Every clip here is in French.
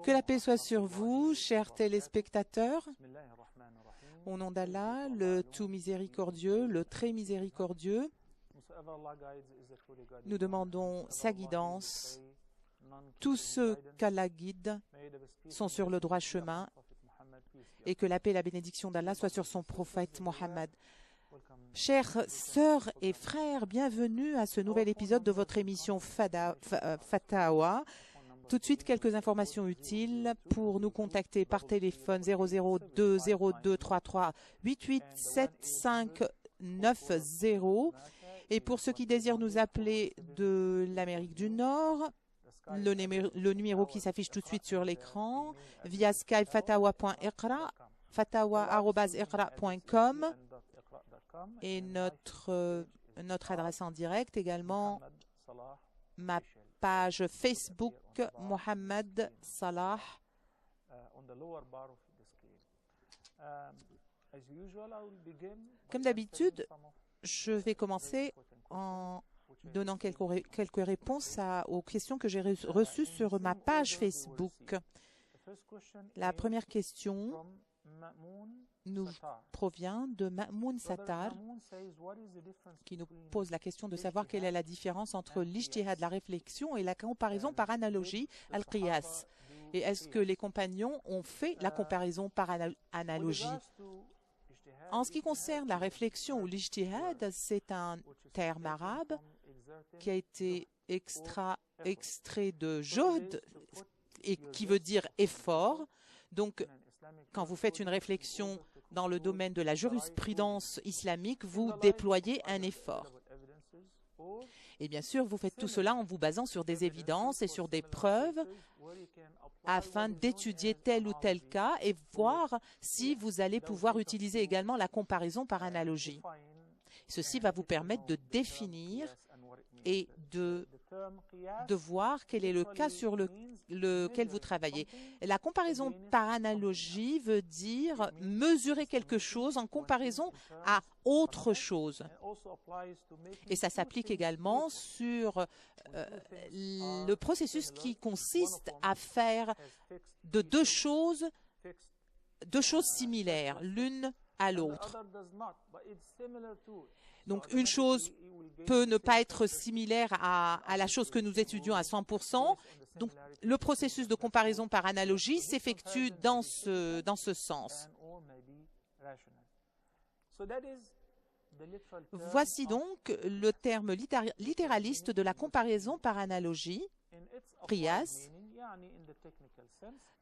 Que la paix soit sur vous, chers téléspectateurs. Au nom d'Allah, le tout miséricordieux, le très miséricordieux, nous demandons sa guidance. Tous ceux qu'Allah guide sont sur le droit chemin et que la paix et la bénédiction d'Allah soient sur son prophète Mohammed. Chères sœurs et frères, bienvenue à ce nouvel épisode de votre émission Fatawa. Tout de suite, quelques informations utiles pour nous contacter par téléphone 002 02 33 88 75 90. Et pour ceux qui désirent nous appeler de l'Amérique du Nord, le numéro qui s'affiche tout de suite sur l'écran, via Skype fatawa.iqra, fatawa@iqra.com et notre adresse en direct également, ma page Facebook Mohammed Salah. Comme d'habitude, je vais commencer en donnant quelques réponses aux questions que j'ai reçues sur ma page Facebook. La première question nous provient de Ma'moun Sattar, qui nous pose la question de savoir quelle est la différence entre l'ijtihad, la réflexion, et la comparaison par analogie, al-qiyas. Et est-ce que les compagnons ont fait la comparaison par analogie? En ce qui concerne la réflexion ou l'ijtihad, c'est un terme arabe qui a été extrait de jod, et qui veut dire effort. Donc, quand vous faites une réflexion dans le domaine de la jurisprudence islamique, vous déployez un effort. Et bien sûr, vous faites tout cela en vous basant sur des évidences et sur des preuves afin d'étudier tel ou tel cas et voir si vous allez pouvoir utiliser également la comparaison par analogie. Ceci va vous permettre de définir et de voir quel est le cas sur lequel vous travaillez. La comparaison par analogie veut dire mesurer quelque chose en comparaison à autre chose. Et ça s'applique également sur le processus qui consiste à faire de deux choses similaires, l'une à l'autre. Donc, une chose peut ne pas être similaire à la chose que nous étudions à 100%. Donc, le processus de comparaison par analogie s'effectue dans ce sens. Voici donc le terme littéraliste de la comparaison par analogie, qiyas.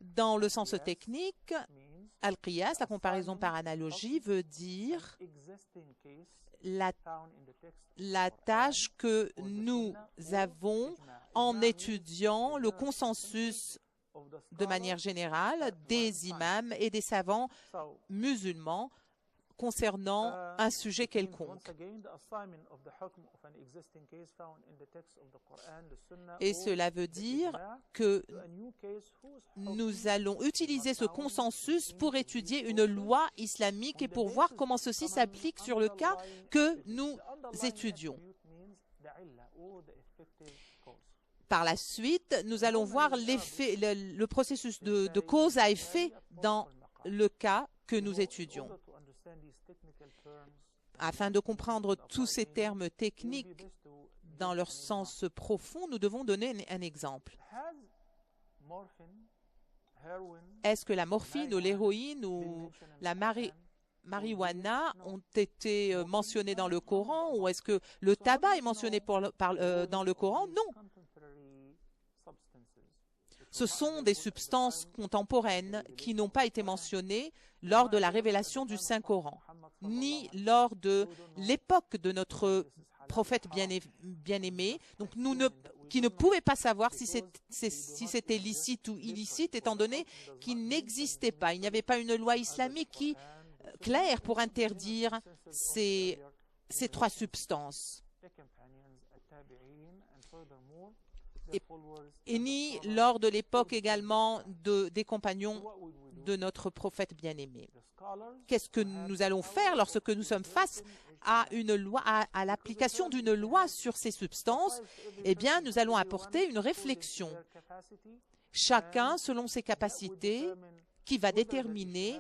Dans le sens technique, al-qiyas, la comparaison par analogie, veut dire la tâche que nous avons en étudiant le consensus de manière générale des imams et des savants musulmans concernant un sujet quelconque. Et cela veut dire que nous allons utiliser ce consensus pour étudier une loi islamique et pour voir comment ceci s'applique sur le cas que nous étudions. Par la suite, nous allons voir l'effet, le processus de cause à effet dans le cas que nous étudions. Afin de comprendre tous ces termes techniques dans leur sens profond, nous devons donner un exemple. Est-ce que la morphine ou l'héroïne ou la marijuana ont été mentionnés dans le Coran, ou est-ce que le tabac est mentionné dans le Coran? Non. Ce sont des substances contemporaines qui n'ont pas été mentionnées lors de la révélation du Saint-Coran, ni lors de l'époque de notre prophète bien-aimé, donc qui ne pouvait pas savoir si c'était licite ou illicite, étant donné qu'il n'existait pas. Il n'y avait pas une loi islamique claire pour interdire ces trois substances. Et ni lors de l'époque également des compagnons de notre prophète bien-aimé. Qu'est-ce que nous allons faire lorsque nous sommes face à une loi, à l'application d'une loi sur ces substances? Eh bien, nous allons apporter une réflexion chacun selon ses capacités, qui va déterminer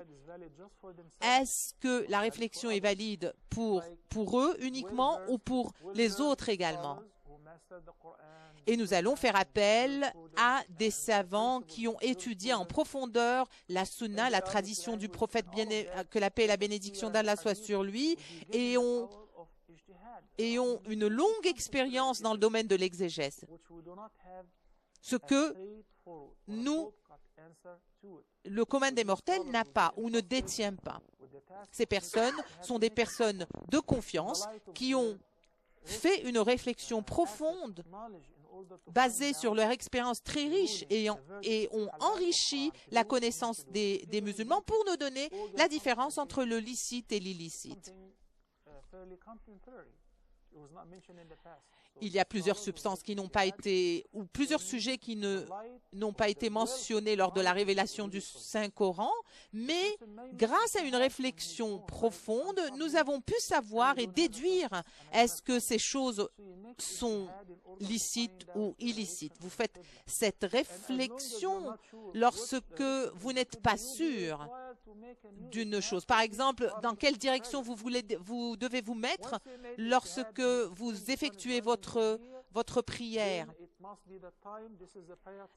est-ce que la réflexion est valide pour eux uniquement ou pour les autres également. Et nous allons faire appel à des savants qui ont étudié en profondeur la sunna, la tradition du prophète, que la paix et la bénédiction d'Allah soient sur lui, et ont une longue expérience dans le domaine de l'exégèse. Ce que le commun des mortels n'a pas ou ne détient pas. Ces personnes sont des personnes de confiance qui ont fait une réflexion profonde basée sur leur expérience très riche et ont enrichi la connaissance des musulmans pour nous donner la différence entre le licite et l'illicite. Il y a plusieurs substances qui n'ont pas été, ou plusieurs sujets qui n'ont pas été mentionnés lors de la révélation du Saint-Coran, mais grâce à une réflexion profonde, nous avons pu savoir et déduire est-ce que ces choses sont licites ou illicites. Vous faites cette réflexion lorsque vous n'êtes pas sûr d'une chose. Par exemple, dans quelle direction vous devez vous mettre lorsque vous effectuez votre prière.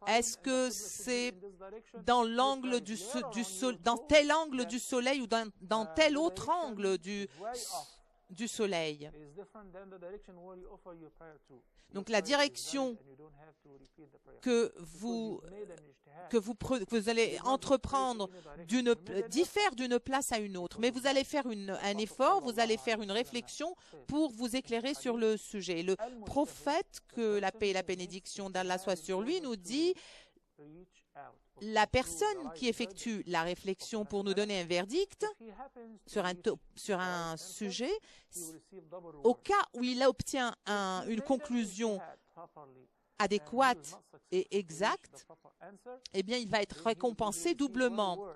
Est-ce que c'est dans l'angle dans tel angle du soleil ou dans tel autre angle du soleil? Donc la direction que vous allez entreprendre diffère d'une place à une autre, mais vous allez faire un effort, vous allez faire une réflexion pour vous éclairer sur le sujet. Le prophète, que la paix et la bénédiction d'Allah soient sur lui, nous dit la personne qui effectue la réflexion pour nous donner un verdict sur un sujet, au cas où il obtient une conclusion adéquate et exacte, eh bien, il va être récompensé doublement.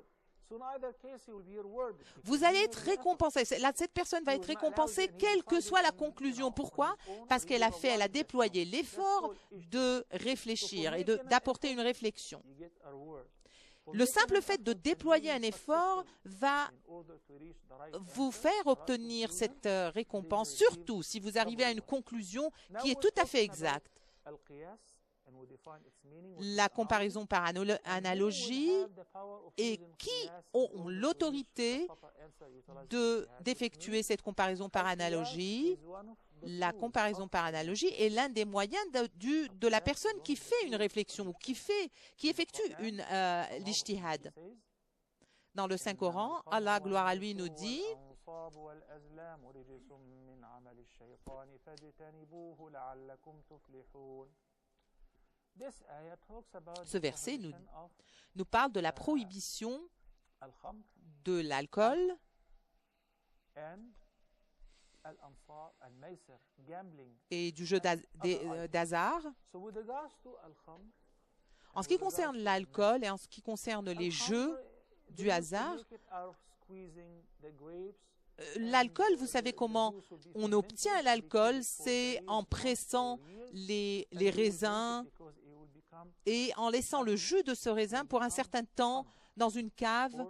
Vous allez être récompensé. Cette personne va être récompensée quelle que soit la conclusion. Pourquoi? Parce qu'elle a déployé l'effort de réfléchir et d'apporter une réflexion. Le simple fait de déployer un effort va vous faire obtenir cette récompense, surtout si vous arrivez à une conclusion qui est tout à fait exacte. La comparaison par analogie, et qui ont l'autorité d'effectuer cette comparaison par analogie? La comparaison par analogie est l'un des moyens de la personne qui fait une réflexion ou qui effectue l'ijtihad. Dans le Saint-Coran, Allah, gloire à lui, nous dit ce verset nous parle de la prohibition de l'alcool et du jeu d'hasard. En ce qui concerne l'alcool et en ce qui concerne les jeux du hasard, l'alcool, vous savez comment on obtient l'alcool, c'est en pressant les raisins et en laissant le jus de ce raisin pour un certain temps dans une cave.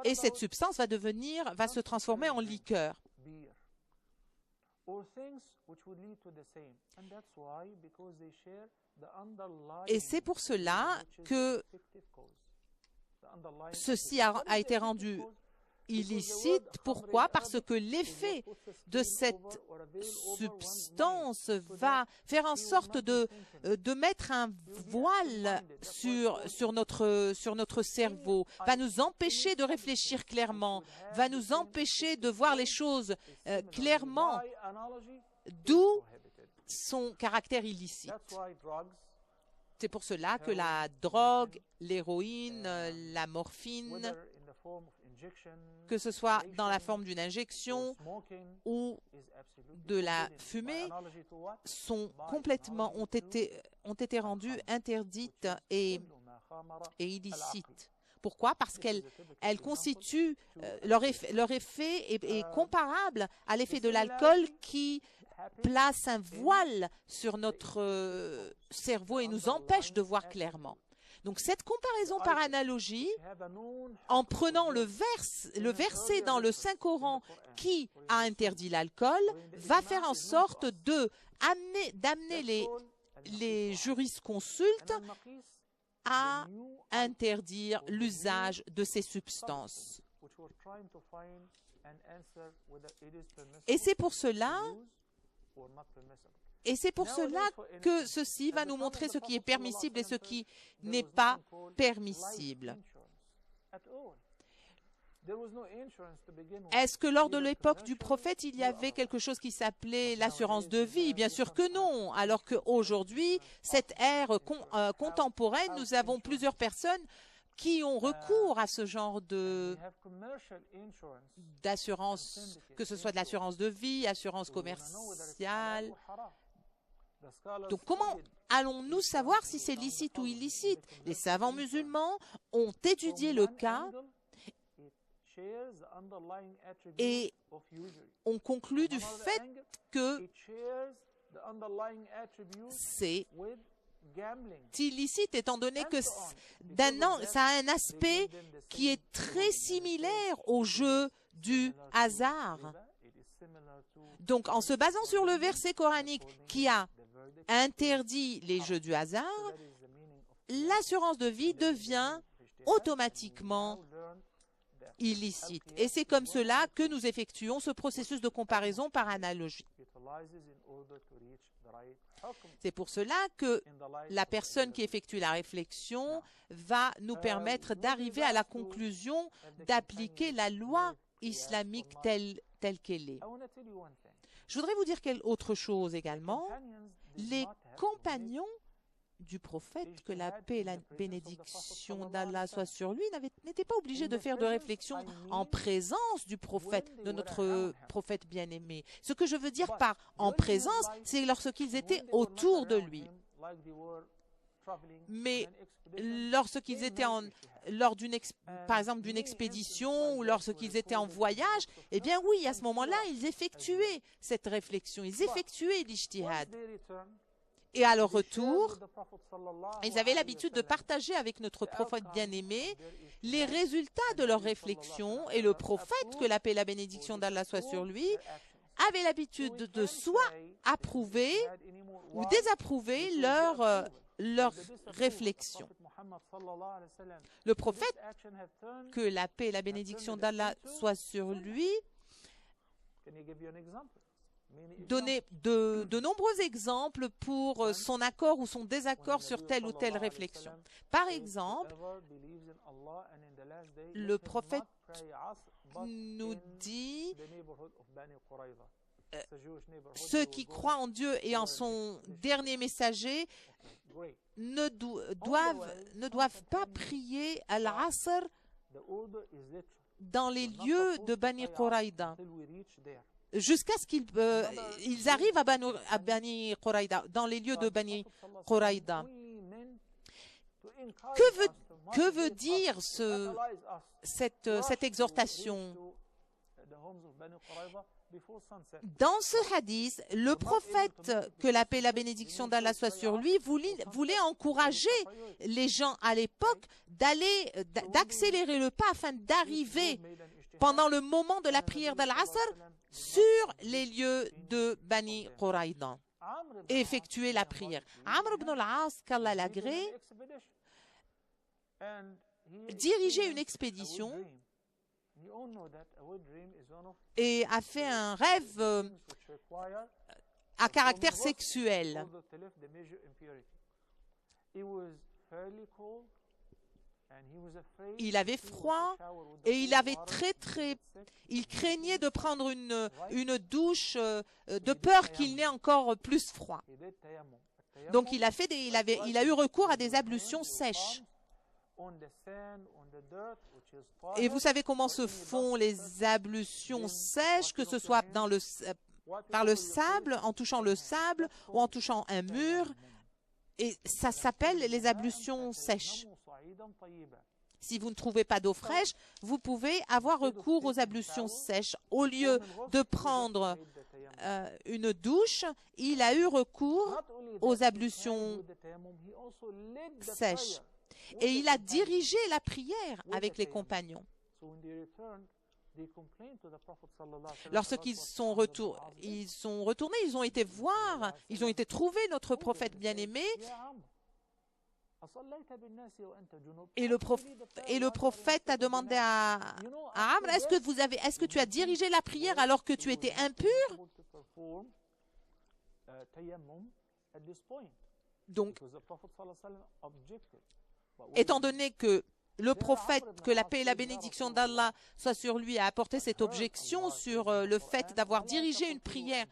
Et cette substance va se transformer en liqueur. Et c'est pour cela que ceci a été rendu illicite. Pourquoi? Parce que l'effet de cette substance va faire en sorte de mettre un voile sur notre cerveau, va nous empêcher de réfléchir clairement, va nous empêcher de voir les choses clairement, d'où son caractère illicite. C'est pour cela que la drogue, l'héroïne, la morphine, que ce soit dans la forme d'une injection ou de la fumée, ont été rendues interdites et illicites. Pourquoi? Parce qu'elles constituent, leur effet est comparable à l'effet de l'alcool qui place un voile sur notre cerveau et nous empêche de voir clairement. Donc cette comparaison par analogie, en prenant le verset dans le Saint-Coran qui a interdit l'alcool, va faire en sorte d'amener les jurisconsultes à interdire l'usage de ces substances. Et c'est pour cela que ceci va nous montrer ce qui est permissible et ce qui n'est pas permissible. Est-ce que lors de l'époque du prophète, il y avait quelque chose qui s'appelait l'assurance de vie? Bien sûr que non. Alors qu'aujourd'hui, cette ère contemporaine, nous avons plusieurs personnes qui ont recours à ce genre d'assurance, que ce soit de l'assurance de vie, assurance commerciale. Donc, comment allons-nous savoir si c'est licite ou illicite? Les savants musulmans ont étudié le cas et ont conclu du fait que c'est illicite, étant donné que ça a un aspect qui est très similaire au jeu du hasard. Donc, en se basant sur le verset coranique qui a interdit les jeux du hasard, l'assurance de vie devient automatiquement illicite. Et c'est comme cela que nous effectuons ce processus de comparaison par analogie. C'est pour cela que la personne qui effectue la réflexion va nous permettre d'arriver à la conclusion d'appliquer la loi islamique telle qu'elle est. Je voudrais vous dire autre chose également. Les compagnons du prophète, que la paix et la bénédiction d'Allah soient sur lui, n'étaient pas obligés de faire de réflexion en présence du prophète, de notre prophète bien-aimé. Ce que je veux dire par en présence, c'est lorsqu'ils étaient autour de lui. Mais lorsqu'ils étaient lors par exemple d'une expédition ou lorsqu'ils étaient en voyage, eh bien oui, à ce moment-là, ils effectuaient cette réflexion, ils effectuaient l'ijtihad. Et à leur retour, ils avaient l'habitude de partager avec notre prophète bien-aimé les résultats de leurs réflexions, et le prophète, que la paix et la bénédiction d'Allah soient sur lui, avait l'habitude de soit approuver ou désapprouver leurs réflexions. Le prophète, que la paix et la bénédiction d'Allah soient sur lui, donnait de nombreux exemples pour son accord ou son désaccord sur telle ou telle réflexion. Par exemple, le prophète nous dit ceux qui croient en Dieu et en son dernier messager ne doivent pas prier à l'Asr dans les lieux de Bani Quraïda jusqu'à ce qu'ils arrivent à Bani Quraïda, dans les lieux de Bani Quraïda. Que veut dire cette exhortation? Dans ce hadith, le prophète, que la paix et la bénédiction d'Allah soit sur lui, voulait encourager les gens à l'époque d'accélérer le pas afin d'arriver pendant le moment de la prière d'Al-Asr sur les lieux de Bani Quraïda et effectuer la prière. Amr ibn al-As, qu'Allah l'agrée, dirigeait une expédition et a fait un rêve à caractère sexuel. Il avait froid et il craignait de prendre une douche de peur qu'il n'ait encore plus froid. Donc il a eu recours à des ablutions sèches. Et vous savez comment se font les ablutions sèches, que ce soit par le sable, en touchant le sable ou en touchant un mur. Et ça s'appelle les ablutions sèches. Si vous ne trouvez pas d'eau fraîche, vous pouvez avoir recours aux ablutions sèches. Au lieu de prendre une douche, il a eu recours aux ablutions sèches. Et il a dirigé la prière avec les compagnons. Lorsqu'ils sont retournés, ils ont été voir, ils ont été trouver notre prophète bien-aimé. Et le prophète a demandé à Amr, est-ce que tu as dirigé la prière alors que tu étais impur? Donc, étant donné que le prophète, que la paix et la bénédiction d'Allah soit sur lui, a apporté cette objection sur le fait d'avoir dirigé une prière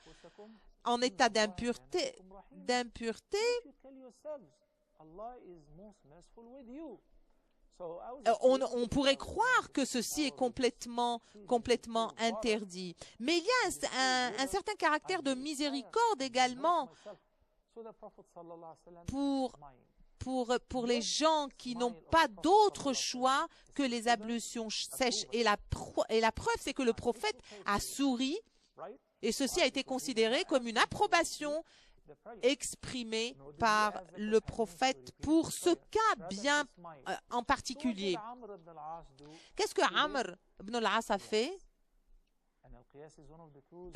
en état d'impureté, on pourrait croire que ceci est complètement interdit. Mais il y a un certain caractère de miséricorde également pour les gens qui n'ont pas d'autre choix que les ablutions sèches. Et la preuve, c'est que le prophète a souri et ceci a été considéré comme une approbation exprimée par le prophète pour ce cas bien en particulier. Qu'est-ce que Amr ibn al-As a fait?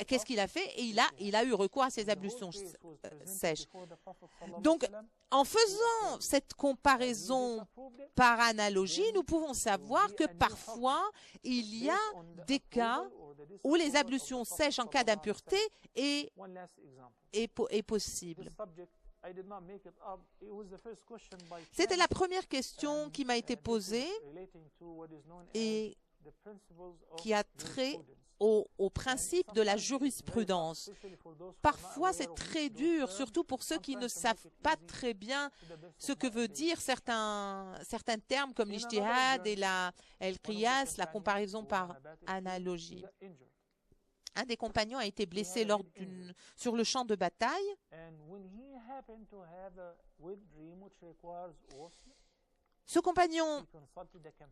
Qu'est-ce qu'il a fait? Et il a eu recours à ces ablutions sèches. Donc, en faisant cette comparaison par analogie, nous pouvons savoir que parfois, il y a des cas où les ablutions sèches en cas d'impureté est possible. C'était la première question qui m'a été posée et qui a trait au principe de la jurisprudence. Parfois, c'est très dur, surtout pour ceux qui ne savent pas très bien ce que veut dire certains termes comme l'ijtihad et el qiyas, la comparaison par analogie. Un des compagnons a été blessé sur le champ de bataille. Ce compagnon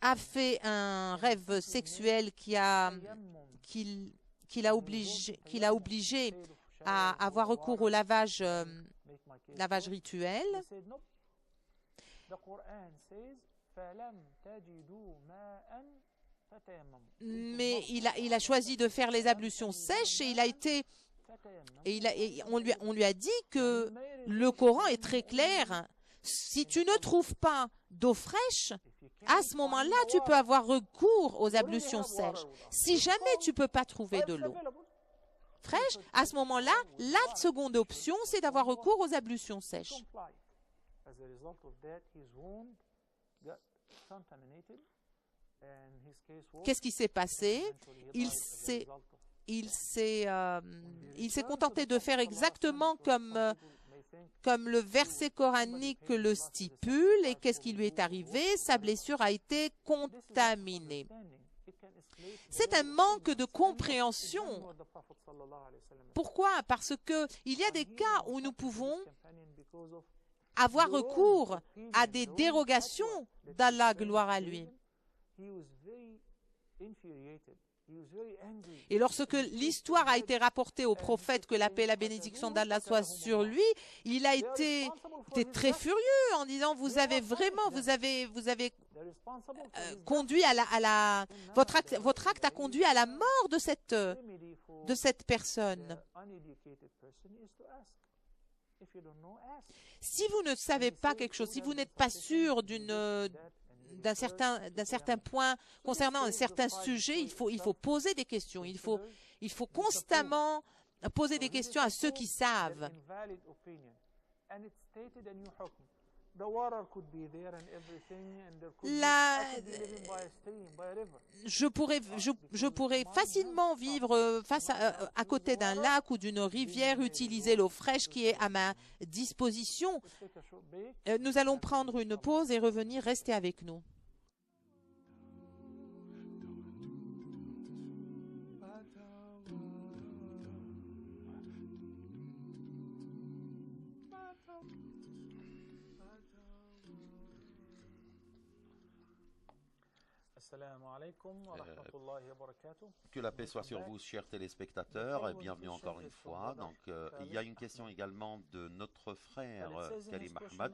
a fait un rêve sexuel qui l'a obligé à avoir recours au lavage rituel. Mais il a choisi de faire les ablutions sèches et on lui a dit que le Coran est très clair. Si tu ne trouves pas d'eau fraîche, à ce moment-là, tu peux avoir recours aux ablutions sèches. Si jamais tu ne peux pas trouver de l'eau fraîche, à ce moment-là, la seconde option, c'est d'avoir recours aux ablutions sèches. Qu'est-ce qui s'est passé? Il s'est contenté de faire exactement comme le verset coranique le stipule. Et qu'est-ce qui lui est arrivé? Sa blessure a été contaminée. C'est un manque de compréhension. Pourquoi? Parce qu'il y a des cas où nous pouvons avoir recours à des dérogations d'Allah, gloire à lui. Et lorsque l'histoire a été rapportée au prophète, que la paix et la bénédiction d'Allah soient sur lui, il a été très furieux en disant vous avez conduit votre acte a conduit à la mort de cette personne. Si vous ne savez pas quelque chose, si vous n'êtes pas sûr d'un certain point concernant un certain sujet, il faut poser des questions. Il faut constamment poser des questions à ceux qui savent. Je pourrais facilement vivre à côté d'un lac ou d'une rivière, utiliser l'eau fraîche qui est à ma disposition. Nous allons prendre une pause et revenir. Restez avec nous. Que la paix soit sur vous, chers téléspectateurs, et bienvenue encore une fois. Donc, il y a une question également de notre frère Karim Ahmad,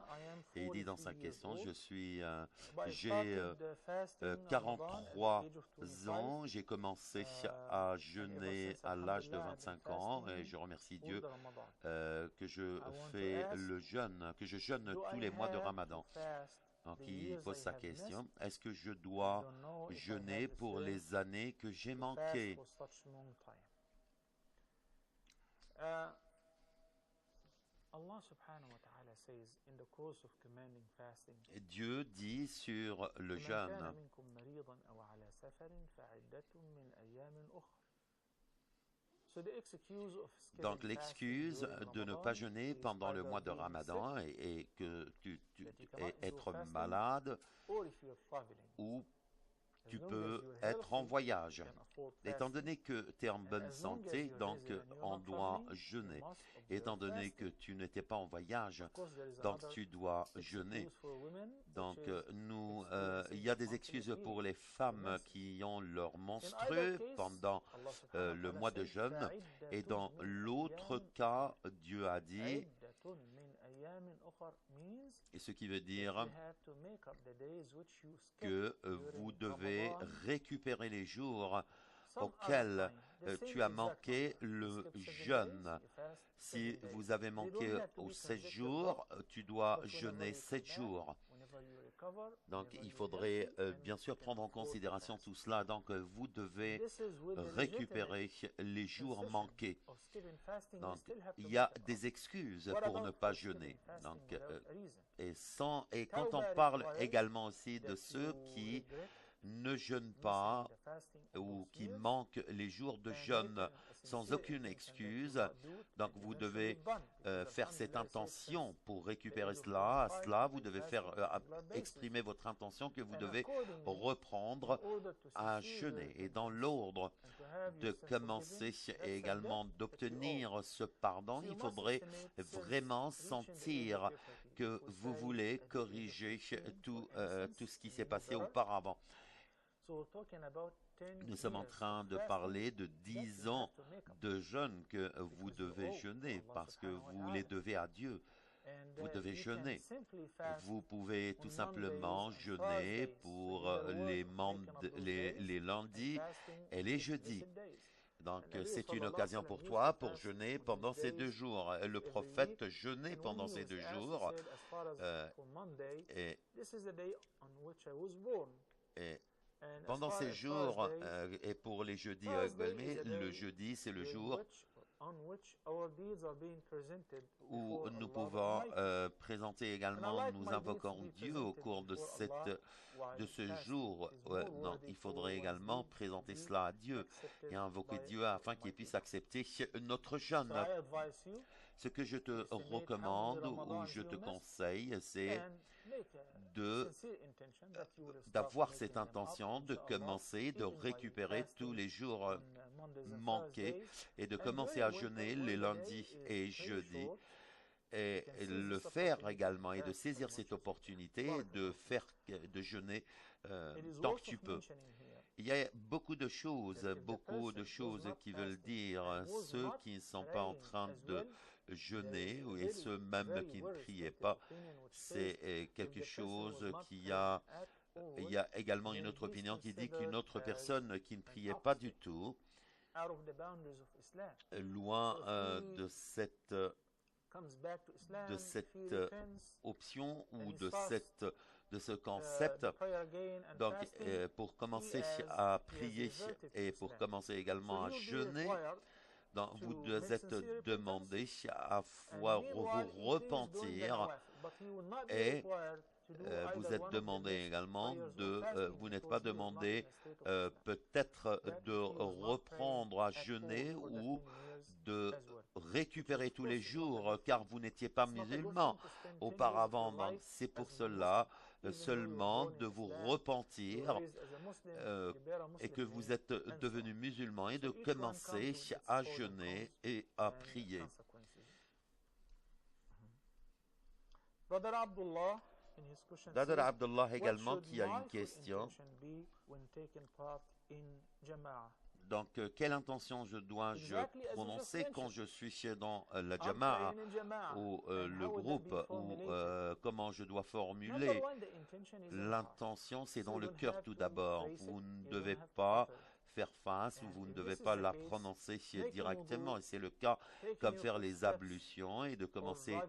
et il dit dans sa question, j'ai 43 ans, j'ai commencé à jeûner à l'âge de 25 ans, et je remercie Dieu que je fais le jeûne, que je jeûne tous les mois de Ramadan. Donc, il pose sa question, est-ce que je dois jeûner pour les années que j'ai manquées? Dieu dit sur le jeûne, donc l'excuse de ne pas jeûner pendant le mois de Ramadan et que être malade ou tu peux être en voyage. Étant donné que tu es en bonne santé, donc on doit jeûner. Étant donné que tu n'étais pas en voyage, donc tu dois jeûner. Donc il y a des excuses pour les femmes qui ont leur menstrues pendant le mois de jeûne. Et dans l'autre cas, Dieu a dit, et ce qui veut dire que vous devez récupérer les jours auxquels tu as manqué le jeûne. Si vous avez manqué aux 7 jours, tu dois jeûner 7 jours. Donc, il faudrait bien sûr prendre en considération tout cela. Donc, vous devez récupérer les jours manqués. Donc, il y a des excuses pour ne pas jeûner. Donc, et quand on parle également aussi de ceux qui ne jeûnent pas ou qui manquent les jours de jeûne sans aucune excuse. Donc vous devez faire cette intention pour récupérer cela. À cela, vous devez exprimer votre intention que vous devez reprendre à jeûner. Et dans l'ordre de commencer et également d'obtenir ce pardon, il faudrait vraiment sentir que vous voulez corriger tout ce qui s'est passé auparavant. Nous sommes en train de parler de 10 ans de jeûne que vous devez jeûner parce que vous les devez à Dieu. Vous devez jeûner. Vous pouvez tout simplement jeûner pour les lundis et les jeudis. Donc, c'est une occasion pour toi pour jeûner pendant ces 2 jours. Le prophète jeûnait pendant ces 2 jours. Et pendant ces jours, et pour les jeudis, le jeudi, c'est le jour où nous pouvons présenter également, nous invoquons Dieu au cours de ce jour. Non, il faudrait également présenter cela à Dieu et invoquer Dieu afin qu'il puisse accepter notre jeûne. Ce que je te recommande ou je te conseille, c'est d'avoir cette intention de commencer, de récupérer tous les jours manqués et de commencer à jeûner les lundis et jeudis et le faire également et de saisir cette opportunité de jeûner tant que tu peux. Il y a beaucoup de choses qui veulent dire ceux qui ne sont pas en train de jeûner et ceux même qui ne priaient pas. C'est quelque chose il y a également une autre opinion qui dit qu'une autre personne qui ne priait pas du tout, loin de cette option ou de ce concept. Donc, pour commencer à prier et pour commencer également à jeûner, donc vous êtes demandé à vous repentir et vous êtes demandé également vous n'êtes pas demandé peut-être de reprendre à jeûner ou de récupérer tous les jours car vous n'étiez pas musulman auparavant. Donc c'est pour cela seulement de vous repentir et que vous êtes devenu musulman et de commencer à jeûner et à prier. Dadar Abdullah également qui a une question. Donc, quelle intention dois-je prononcer quand je suis dans la jama'a ou le groupe ou comment je dois formuler l'intention? C'est dans le cœur tout d'abord. Vous ne devez pas faire face ou vous ne devez pas la prononcer directement. Et c'est le cas comme faire les ablutions et de commencer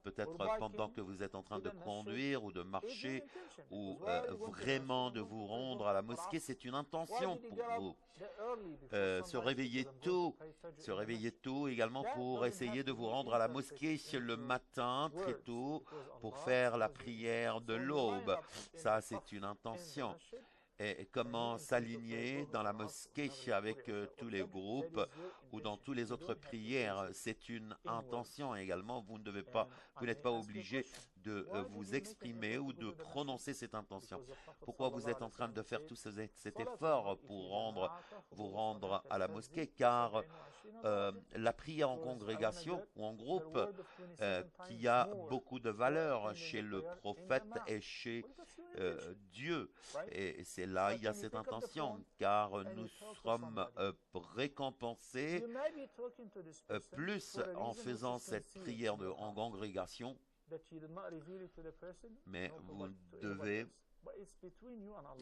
peut-être pendant que vous êtes en train de conduire ou de marcher ou vraiment de vous rendre à la mosquée. C'est une intention pour vous. Se réveiller tôt également pour essayer de vous rendre à la mosquée le matin très tôt pour faire la prière de l'aube. Ça, c'est une intention. Et comment s'aligner dans la mosquée avec tous les groupes ou dans toutes les autres prières. C'est une intention également. Vous n'êtes pas obligé de vous exprimer ou de prononcer cette intention. Pourquoi vous êtes en train de faire tout cet effort pour vous rendre à la mosquée? Car la prière en congrégation ou en groupe qui a beaucoup de valeur chez le prophète et chez Dieu. Et c'est là il y a cette intention, car nous sommes récompensés plus en faisant cette prière en congrégation, mais vous devez,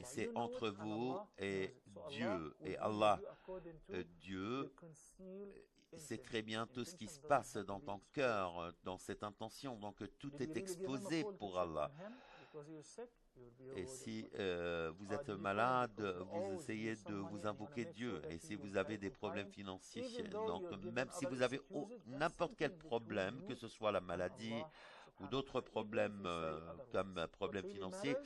c'est entre vous et Dieu, et Allah. Dieu sait très bien tout ce qui se passe dans ton cœur, dans cette intention, donc tout est exposé pour Allah. Et si vous êtes malade, vous essayez de vous invoquer Dieu. Et si vous avez des problèmes financiers, donc même si vous avez n'importe quel problème, que ce soit la maladie ou d'autres problèmes comme problème financier,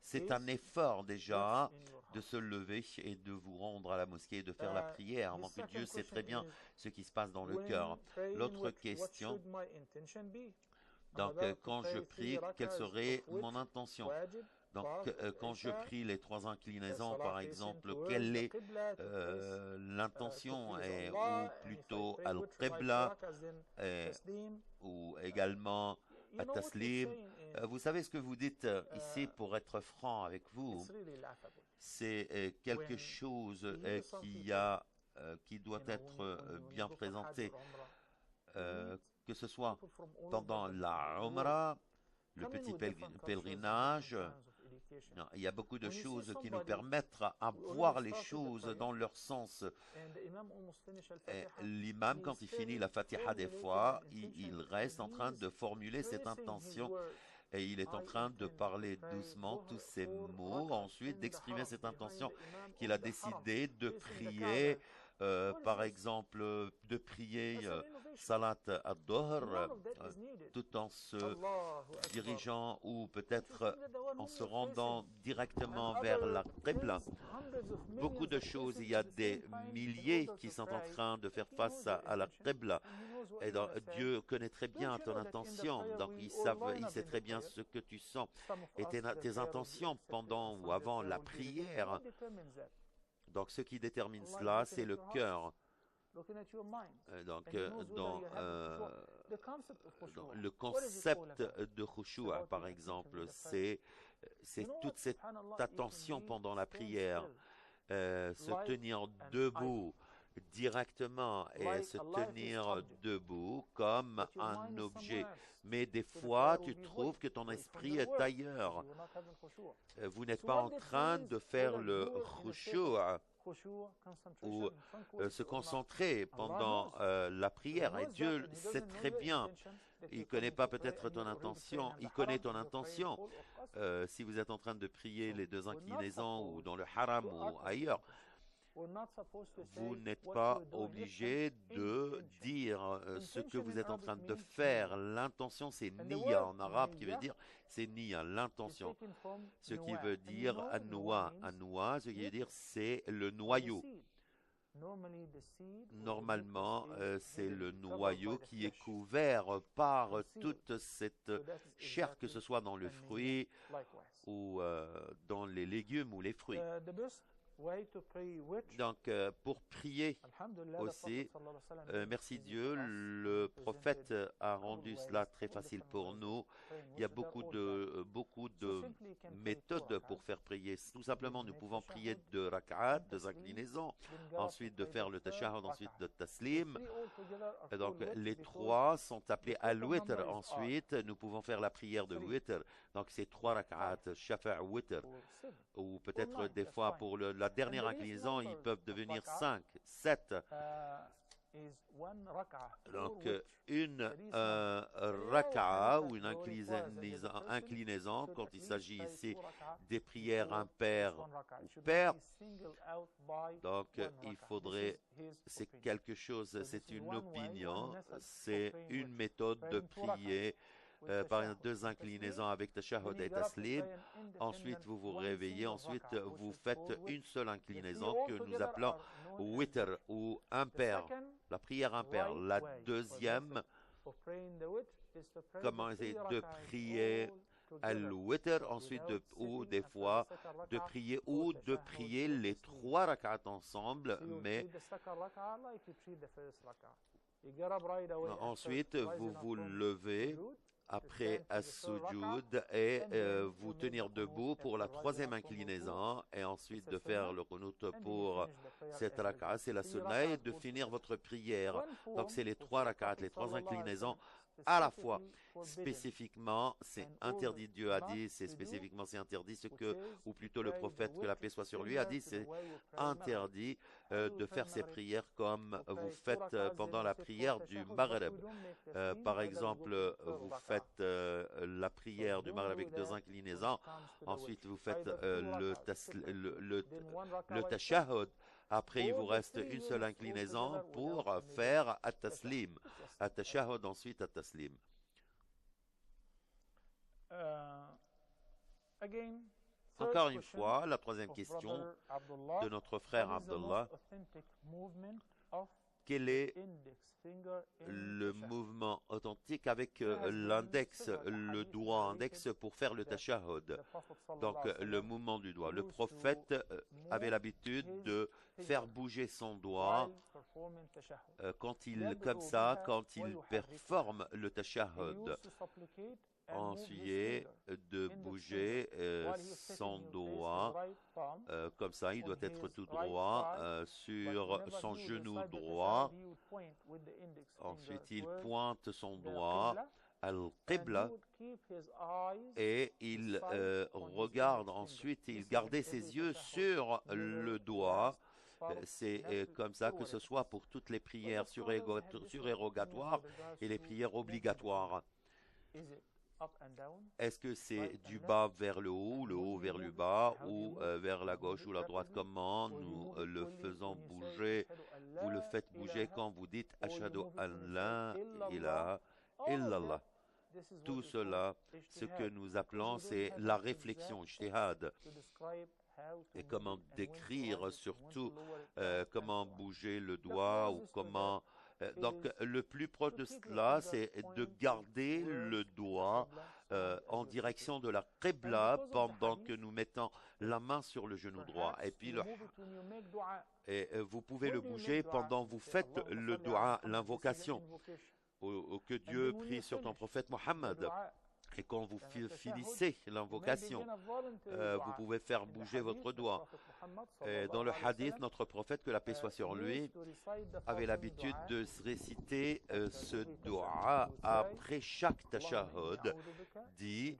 c'est un effort déjà de se lever et de vous rendre à la mosquée et de faire la prière. Donc Dieu sait très bien ce qui se passe dans le cœur. L'autre question, donc quand je prie, quelle serait mon intention? Donc, quand je prie les 3 inclinaisons, par exemple, quelle est l'intention? Ou plutôt al-qibla, ou également at-taslim. Vous savez ce que vous dites ici, pour être franc avec vous, c'est quelque chose qui doit être bien présenté, que ce soit pendant la Umrah, le petit pèlerinage. Non, il y a beaucoup de choses qui nous permettent à voir les choses dans leur sens. L'imam, quand il finit la Fatiha des fois, il reste en train de formuler cette intention et il est en train de parler doucement tous ces mots, ensuite d'exprimer cette intention qu'il a décidé de prier. Par exemple, de prier Salat ad-Dohr tout en se dirigeant ou peut-être en se rendant directement vers la Qibla. Beaucoup de choses, il y a des milliers qui sont en train de faire face à la Qibla. Et donc, Dieu connaît très bien ton intention, donc il sait très bien ce que tu sens et tes intentions pendant ou avant la prière. Donc, ce qui détermine cela, c'est le cœur. Donc, dans le concept de khushu', par exemple, c'est toute cette attention pendant la prière, se tenir debout directement et se tenir debout comme un objet. Mais des fois, tu trouves que ton esprit est ailleurs. Vous n'êtes pas en train de faire le khushu' ou se concentrer pendant la prière. Et Dieu sait très bien. Il ne connaît pas peut-être ton intention, il connaît ton intention. Si vous êtes en train de prier les 2 inclinaisons ou dans le haram ou ailleurs, vous n'êtes pas obligé de dire ce que vous êtes en train de faire. L'intention, c'est niya en arabe, qui veut dire, c'est niya, l'intention. Ce qui veut dire anoua. Anoua, ce qui veut dire, c'est le noyau. Normalement, c'est le noyau qui est couvert par toute cette chair, que ce soit dans le fruit ou dans les légumes ou les fruits. Donc, pour prier aussi, merci Dieu, le prophète a rendu cela très facile pour nous. Il y a beaucoup de méthodes pour faire prier. Tout simplement, nous pouvons prier 2 rak'at, 2 inclinaisons, ensuite de faire le tashahhud, ensuite de taslim. Donc, les 3 sont appelés al-witr. Ensuite, nous pouvons faire la prière de witr. Donc, c'est 3 rak'at, shafa' witr. Ou peut-être des fois pour la dernière inclinaison, ils peuvent devenir 5, 7. Donc, une raka'a ou une inclinaison, quand il s'agit ici des prières impaires ou paires, donc il faudrait, c'est quelque chose, c'est une opinion, c'est une méthode de prier. Par exemple, 2 inclinaisons avec tashahhud et taslim. Ensuite, vous vous réveillez. Ensuite, vous faites une seule inclinaison que nous appelons witr ou impair, la prière impaire. La deuxième, commencez de prier al-witr, ensuite ou des fois de prier les 3 rak'at ensemble, mais ensuite vous vous levez après as-sujud et vous tenir debout pour la 3e inclinaison et ensuite de faire le qunut pour cette raka'a, c'est la sunna, et de finir votre prière. Donc c'est les 3 rak'at, les 3 inclinaisons à la fois. Spécifiquement, c'est interdit, Dieu a dit, c'est interdit ce que, ou plutôt le prophète, que la paix soit sur lui, a dit, c'est interdit de faire ces prières comme vous faites pendant la prière du Maghreb. Par exemple, vous faites la prière du Maghreb avec 2 inclinaisons, ensuite vous faites le tashahhud. Après, il vous reste une seule inclinaison pour faire at-taslim. At-tashahhud, ensuite at-taslim. Encore une fois, la 3e question de notre frère Abdullah. Quel est le mouvement authentique avec l'index, le doigt index pour faire le tashahhud? Donc le mouvement du doigt. Le prophète avait l'habitude de faire bouger son doigt quand il performe le tashahhud. Ensuite, de bouger son doigt, comme ça, il doit être tout droit sur son genou droit. Ensuite, il pointe son doigt à al-Qibla et il regarde ensuite, il gardait ses yeux sur le doigt. C'est comme ça que ce soit pour toutes les prières surérogatoires et les prières obligatoires. Est-ce que c'est du bas vers le haut vers le bas, ou vers la gauche ou la droite? Comment nous le faisons bouger? Vous le faites bouger quand vous dites Ashhadu an la ilaha illallah. Tout cela, ce que nous appelons, c'est la réflexion, ijtihad. Et comment décrire surtout comment bouger le doigt ou comment... Donc, le plus proche de cela, c'est de garder le doigt en direction de la Qibla pendant que nous mettons la main sur le genou droit. Et puis, vous pouvez le bouger pendant que vous faites le doigt, l'invocation. Que Dieu prie sur ton prophète Mohammed. Et quand vous finissez l'invocation, vous pouvez faire bouger votre doigt. Et dans le hadith, notre prophète, que la paix soit sur lui, avait l'habitude de réciter ce dua après chaque tashahhud, dit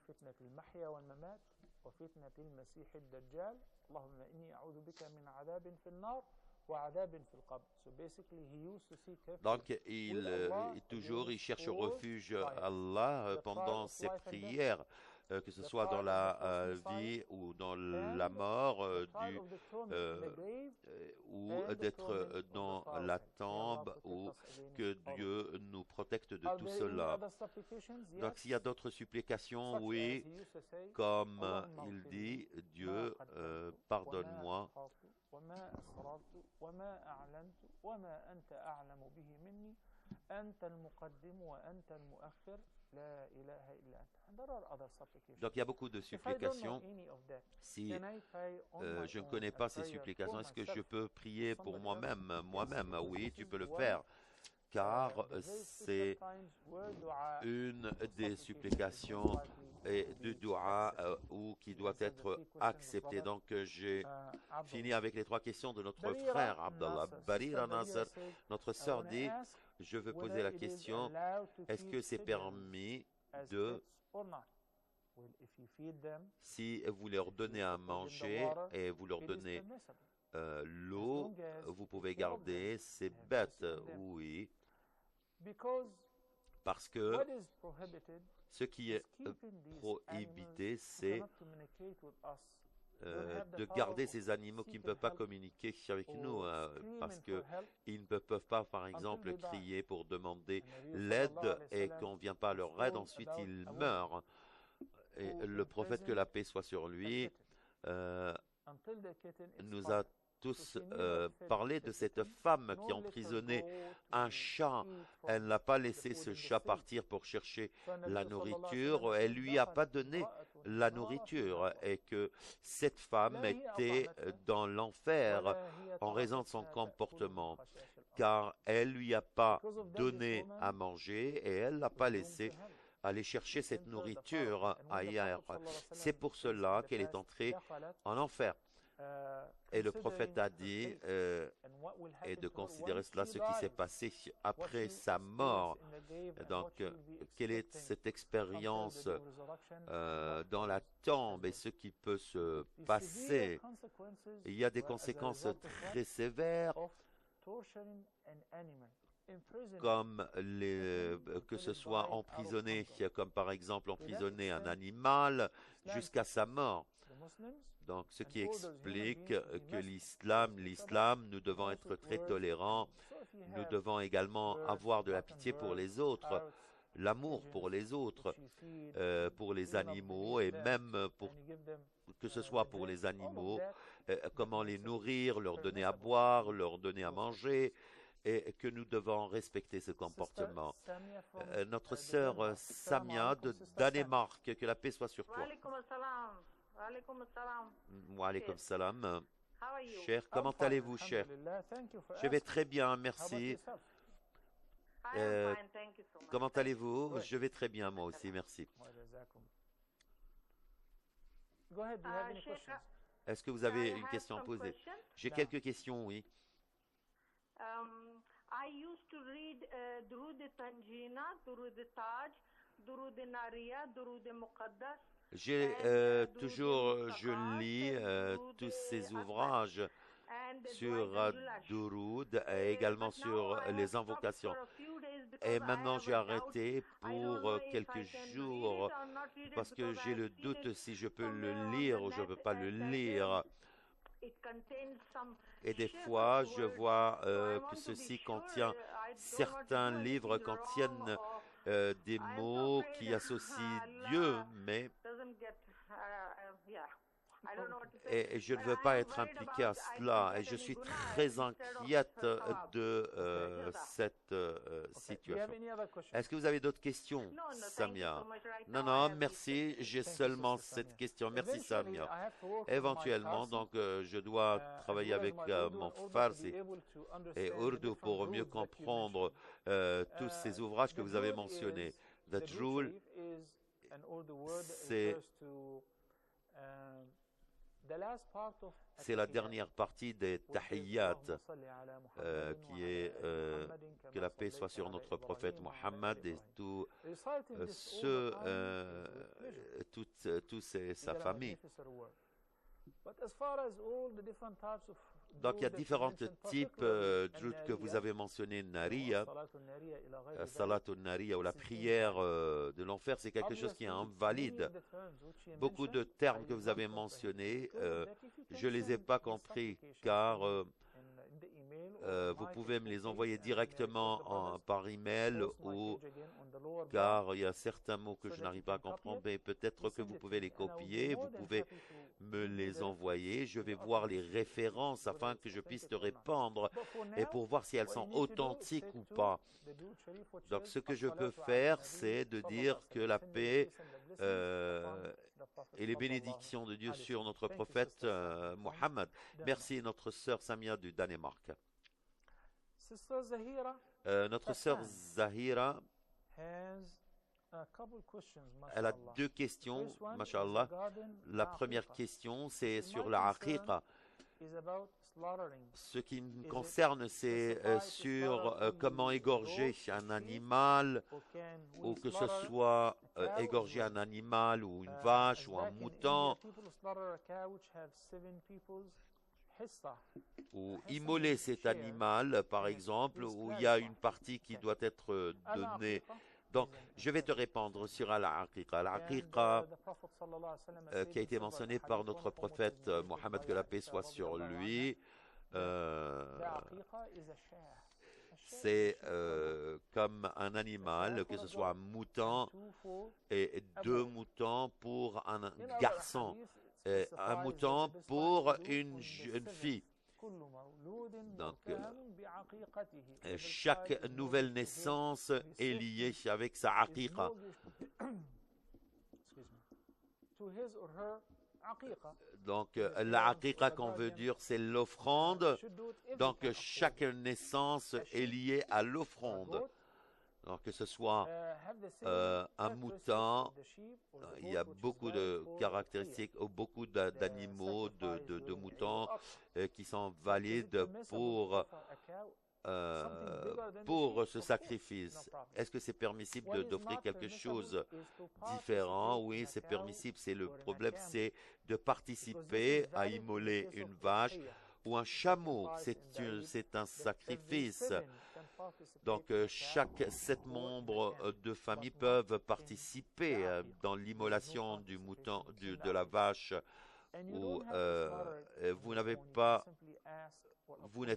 donc, il cherche refuge à Allah pendant ses prières, que ce soit dans la vie ou dans la mort, ou d'être dans la tombe, ou que Dieu nous protecte de tout cela. Donc, s'il y a d'autres supplications, oui, comme il dit, Dieu, pardonne-moi. Donc il y a beaucoup de supplications. Si je ne connais pas ces supplications, est-ce que je peux prier pour moi-même? Moi-même, oui, tu peux le faire, car c'est une des supplications et de dua ou qui doit être acceptée. Donc j'ai fini avec les 3 questions de notre frère Abdallah. Barira Nasser, notre sœur dit, je veux poser la question, est-ce que c'est permis de, si vous leur donnez à manger et vous leur donnez l'eau, vous pouvez garder ces bêtes? Oui, parce que ce qui est prohibité, c'est de garder ces animaux qui ne peuvent pas communiquer avec nous, parce qu'ils ne peuvent pas, par exemple, crier pour demander l'aide et qu'on ne vient pas à leur aide, ensuite ils meurent. Et le prophète, que la paix soit sur lui, nous a tous parlé de cette femme qui emprisonnait un chat. Elle n'a pas laissé ce chat partir pour chercher la nourriture. Elle lui a pas donné la nourriture et que cette femme était dans l'enfer en raison de son comportement, car elle lui a pas donné à manger et elle l'a pas laissé aller chercher cette nourriture ailleurs. C'est pour cela qu'elle est entrée en enfer. Et le prophète a dit, et de considérer cela, ce qui s'est passé après sa mort. Donc, quelle est cette expérience dans la tombe et ce qui peut se passer? Il y a des conséquences très sévères, comme que ce soit emprisonné, comme par exemple emprisonner un animal jusqu'à sa mort. Donc, ce qui explique que l'islam, nous devons être très tolérants, nous devons également avoir de la pitié pour les autres, l'amour pour les autres, pour les animaux, et même que ce soit pour les animaux, comment les nourrir, leur donner à boire, leur donner à manger, et que nous devons respecter ce comportement. Notre sœur Samia de Danemark, que la paix soit sur toi. Wa alaykoum salam. Cher, comment allez-vous, cher? Je vais très bien, merci. Comment allez-vous? Je vais très bien, moi aussi, merci. Est-ce que vous avez une question à poser? J'ai quelques questions, oui. I used to read Durud Tanjina, Durud Taj, Durud Nariya, Durud Muqaddas. Je lis tous ces ouvrages sur Durud et également sur les invocations. Et maintenant, j'ai arrêté pour quelques jours parce que j'ai le doute si je peux le lire ou je ne peux pas le lire. Et des fois, je vois que ceci contient, certains livres contiennent des mots qui associent Dieu, mais et je ne veux pas être impliqué à cela et je suis très inquiète de cette situation. Est-ce que vous avez d'autres questions, Samia? Non, non, merci, j'ai seulement cette question. Merci, Samia. Éventuellement, donc, je dois travailler avec mon farsi et urdu pour mieux comprendre tous ces ouvrages que vous avez mentionnés. The Droul, c'est la dernière partie des Tahiyyat, qui est que la paix soit sur notre prophète Mohammed et tous sa famille. Donc il y a différents types d'oud que vous avez mentionnés, Nariya, Salatun Nariya, ou la prière de l'enfer, c'est quelque chose qui est invalide. Beaucoup de termes que vous avez mentionnés, je ne les ai pas compris, car vous pouvez me les envoyer directement par email ou car il y a certains mots que je n'arrive pas à comprendre, mais peut-être que vous pouvez les copier, vous pouvez me les envoyer. Je vais voir les références afin que je puisse te répondre et pour voir si elles sont authentiques ou pas. Donc ce que je peux faire, c'est de dire que la paix et les bénédictions de Dieu sur notre prophète Mohammed. Merci notre sœur Samia du Danemark. Notre sœur Zahira, elle a deux questions, mashallah. La première question, c'est sur la aqiqa. Ce qui me concerne, c'est sur comment égorger un animal, ou que ce soit égorger un animal ou une vache ou un mouton, ou immoler cet animal, par exemple, où il y a une partie qui doit être donnée. Donc, je vais te répondre sur al-aqiqa. Al-aqiqa, qui a été mentionné par notre prophète Mohammed, que la paix soit sur lui, c'est comme un animal, que ce soit un mouton et deux moutons pour un garçon, et un mouton pour une jeune fille. Donc, chaque nouvelle naissance est liée avec sa aqiqa. Donc, la aqiqa qu'on veut dire, c'est l'offrande. Donc, chaque naissance est liée à l'offrande. Donc, que ce soit un mouton, il y a beaucoup de caractéristiques, beaucoup d'animaux, de moutons qui sont valides pour ce sacrifice. Est-ce que c'est permissible d'offrir quelque chose différent? Oui, c'est permissible. C'est le problème, c'est de participer à immoler une vache ou un chameau. C'est un sacrifice. Donc, chaque 7 membres de famille peuvent participer dans l'immolation du mouton, de la vache. Ou vous n'êtes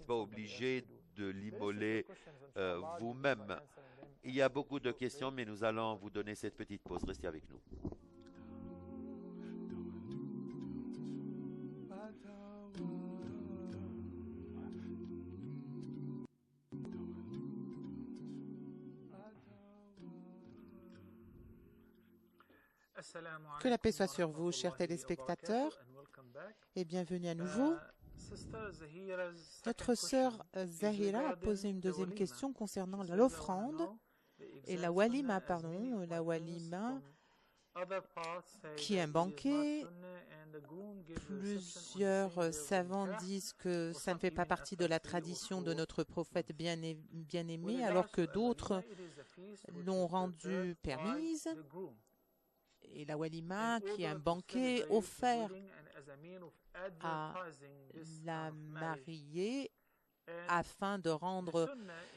pas obligé de l'immoler vous-même. Il y a beaucoup de questions, mais nous allons vous donner cette petite pause. Restez avec nous. Que la paix soit sur vous, chers téléspectateurs, et bienvenue à nouveau. Notre sœur Zahira a posé une deuxième question concernant l'offrande et la walima, la walima qui est un banquet. Plusieurs savants disent que ça ne fait pas partie de la tradition de notre prophète bien-aimé, alors que d'autres l'ont rendue permise. Et la walima, qui est un banquet offert à la mariée afin de rendre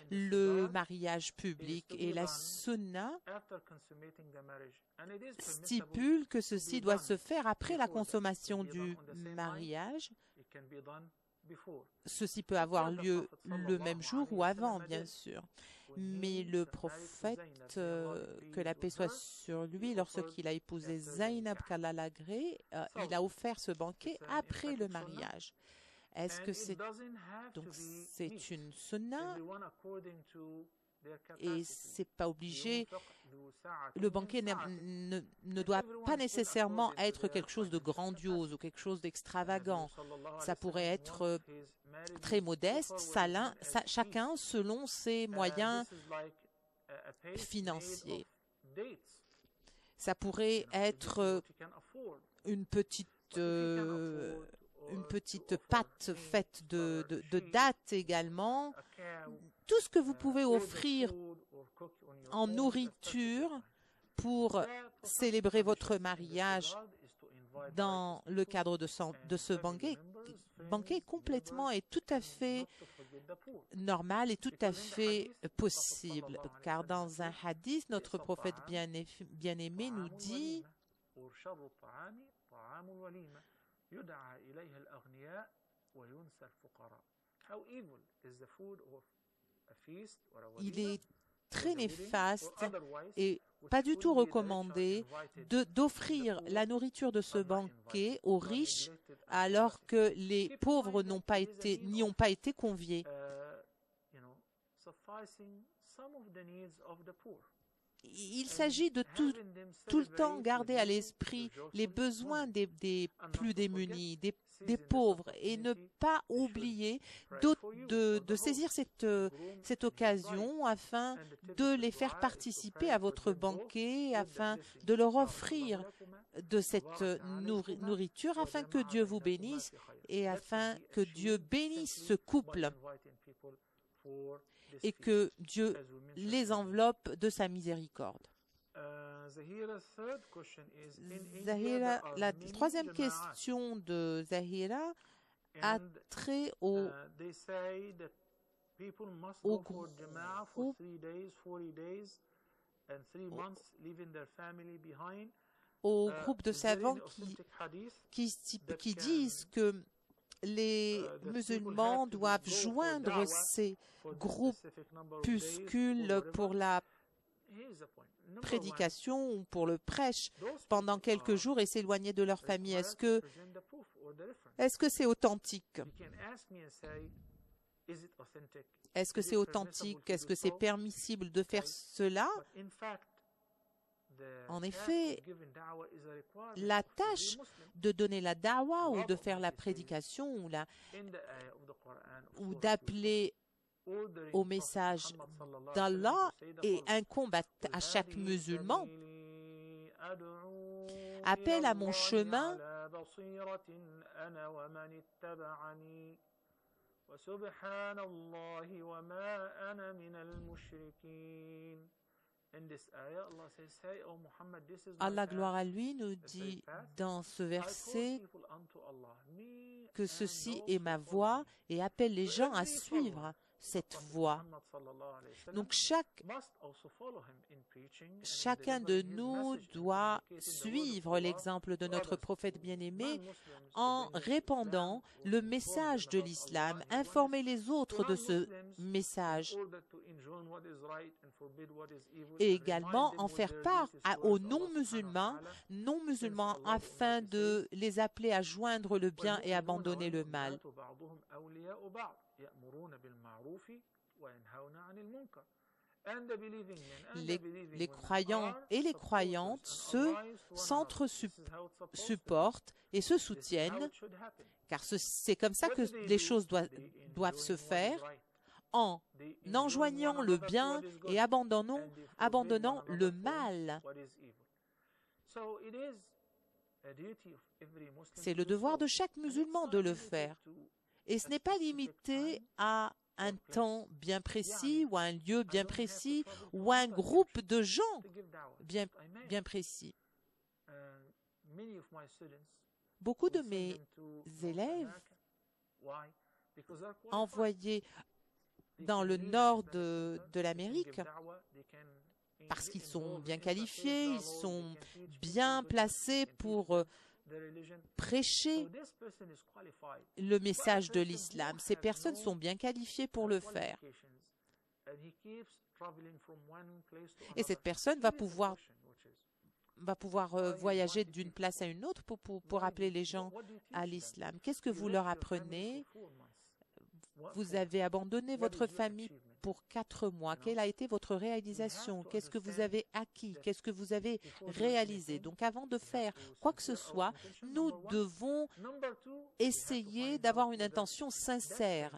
le mariage public. Et la sunna stipule que ceci doit se faire après la consommation du mariage. Ceci peut avoir lieu le même jour ou avant, bien sûr. Mais le prophète, que la paix soit sur lui, lorsqu'il a épousé Zainab qu'Allah l'agrée, il a offert ce banquet après le mariage. Est-ce que c'est une sunna et c'est pas obligé. Le banquet ne doit pas nécessairement être quelque chose de grandiose ou quelque chose d'extravagant. Ça pourrait être très modeste, chacun selon ses moyens financiers. Ça pourrait être une petite pâte faite de dattes également. Tout ce que vous pouvez offrir en nourriture pour célébrer votre mariage dans le cadre de ce banquet complètement est tout à fait normal et tout à fait possible. Car dans un hadith, notre prophète bien-aimé nous dit Il est très néfaste et pas du tout recommandé d'offrir la nourriture de ce banquet aux riches alors que les pauvres n'y ont pas été conviés. Il s'agit de tout le temps garder à l'esprit les besoins des plus démunis, des pauvres, et ne pas oublier de saisir cette occasion afin de les faire participer à votre banquet, afin de leur offrir de cette nourriture, afin que Dieu vous bénisse et afin que Dieu bénisse ce couple et que Dieu les enveloppe de sa miséricorde. Zahira, la troisième question de Zahira a trait au groupe de savants qui disent que les musulmans doivent joindre ces groupuscules pour la prédication ou pour le prêche pendant quelques jours et s'éloigner de leur famille. Est-ce que c'est authentique? Est-ce que c'est authentique? Est-ce que c'est permissible de faire cela? En effet, la tâche de donner la da'wa ou de faire la prédication ou d'appeler au message d'Allah est incombe à chaque musulman. Appelle à mon chemin Allah, gloire à lui, nous dit dans ce verset que ceci est ma voie et appelle les gens à suivre cette voie. Donc chacun de nous doit suivre l'exemple de notre prophète bien-aimé en répandant le message de l'islam, informer les autres de ce message et également en faire part aux non-musulmans afin de les appeler à joindre le bien et abandonner le mal. Les croyants et les croyantes s'entre-supportent et se soutiennent, car c'est comme ça que les choses doivent se faire, en enjoignant le bien et abandonnant le mal. C'est le devoir de chaque musulman de le faire. Et ce n'est pas limité à un temps bien précis ou à un lieu bien précis ou à un groupe de gens bien précis. Beaucoup de mes élèves envoyés dans le nord de l'Amérique, parce qu'ils sont bien qualifiés, ils sont bien placés pour prêcher le message de l'islam. Ces personnes sont bien qualifiées pour le faire. Et cette personne va pouvoir voyager d'une place à une autre pour appeler les gens à l'islam. Qu'est-ce que vous leur apprenez? Vous avez abandonné votre famille pour 4 mois. Quelle a été votre réalisation? Qu'est-ce que vous avez acquis? Qu'est-ce que vous avez réalisé? Donc avant de faire quoi que ce soit, nous devons essayer d'avoir une intention sincère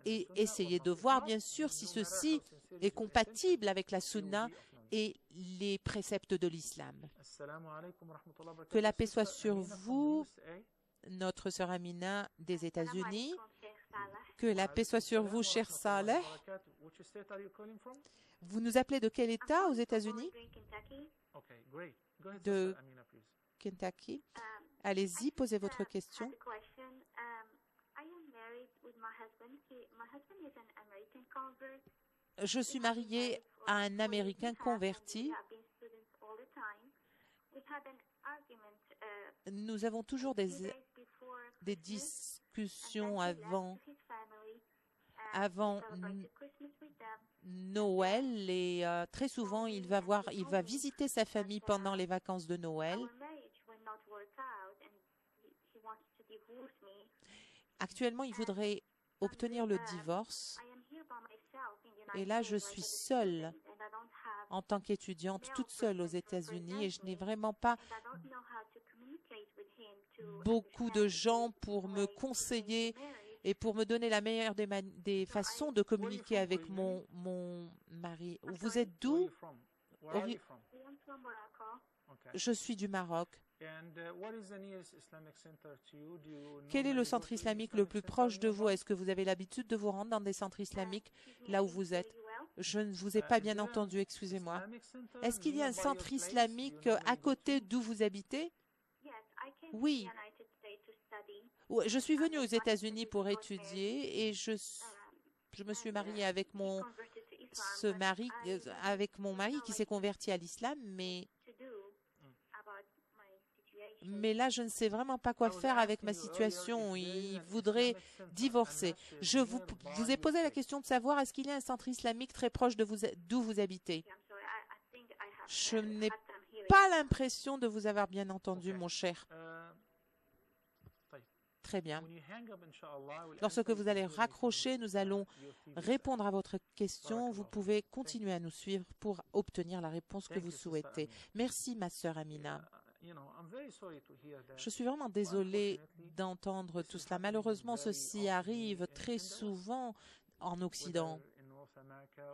et essayer de voir bien sûr si ceci est compatible avec la sunna et les préceptes de l'islam. Que la paix soit sur vous, notre sœur Amina des États-Unis. Que la paix soit sur vous, cher Saleh. Vous nous appelez de quel État aux États-Unis? De Kentucky. Allez-y, posez votre question. Je suis mariée à un Américain converti. Nous avons toujours des discussions avant Noël et très souvent il va visiter sa famille pendant les vacances de Noël. Actuellement, il voudrait obtenir le divorce et là, je suis seule en tant qu'étudiante, toute seule aux États-Unis et je n'ai vraiment pas beaucoup de gens pour me conseiller et pour me donner la meilleure des façons de communiquer avec mon mari. Vous êtes d'où? Je suis du Maroc. Quel est le centre islamique le plus proche de vous? Est-ce que vous avez l'habitude de vous rendre dans des centres islamiques là où vous êtes? Je ne vous ai pas bien entendu, excusez-moi. Est-ce qu'il y a un centre islamique à côté d'où vous habitez? Oui. Je suis venue aux États-Unis pour étudier et je me suis mariée avec mon mari qui s'est converti à l'islam, mais là, je ne sais vraiment pas quoi faire avec ma situation. Il voudrait divorcer. Je vous ai posé la question de savoir est-ce qu'il y a un centre islamique très proche d'où vous habitez. Je n'ai pas l'impression de vous avoir bien entendu, mon cher. Très bien. Lorsque vous allez raccrocher, nous allons répondre à votre question. Vous pouvez continuer à nous suivre pour obtenir la réponse que vous souhaitez. Merci, ma sœur Amina. Je suis vraiment désolée d'entendre tout cela. Malheureusement, ceci arrive très souvent en Occident,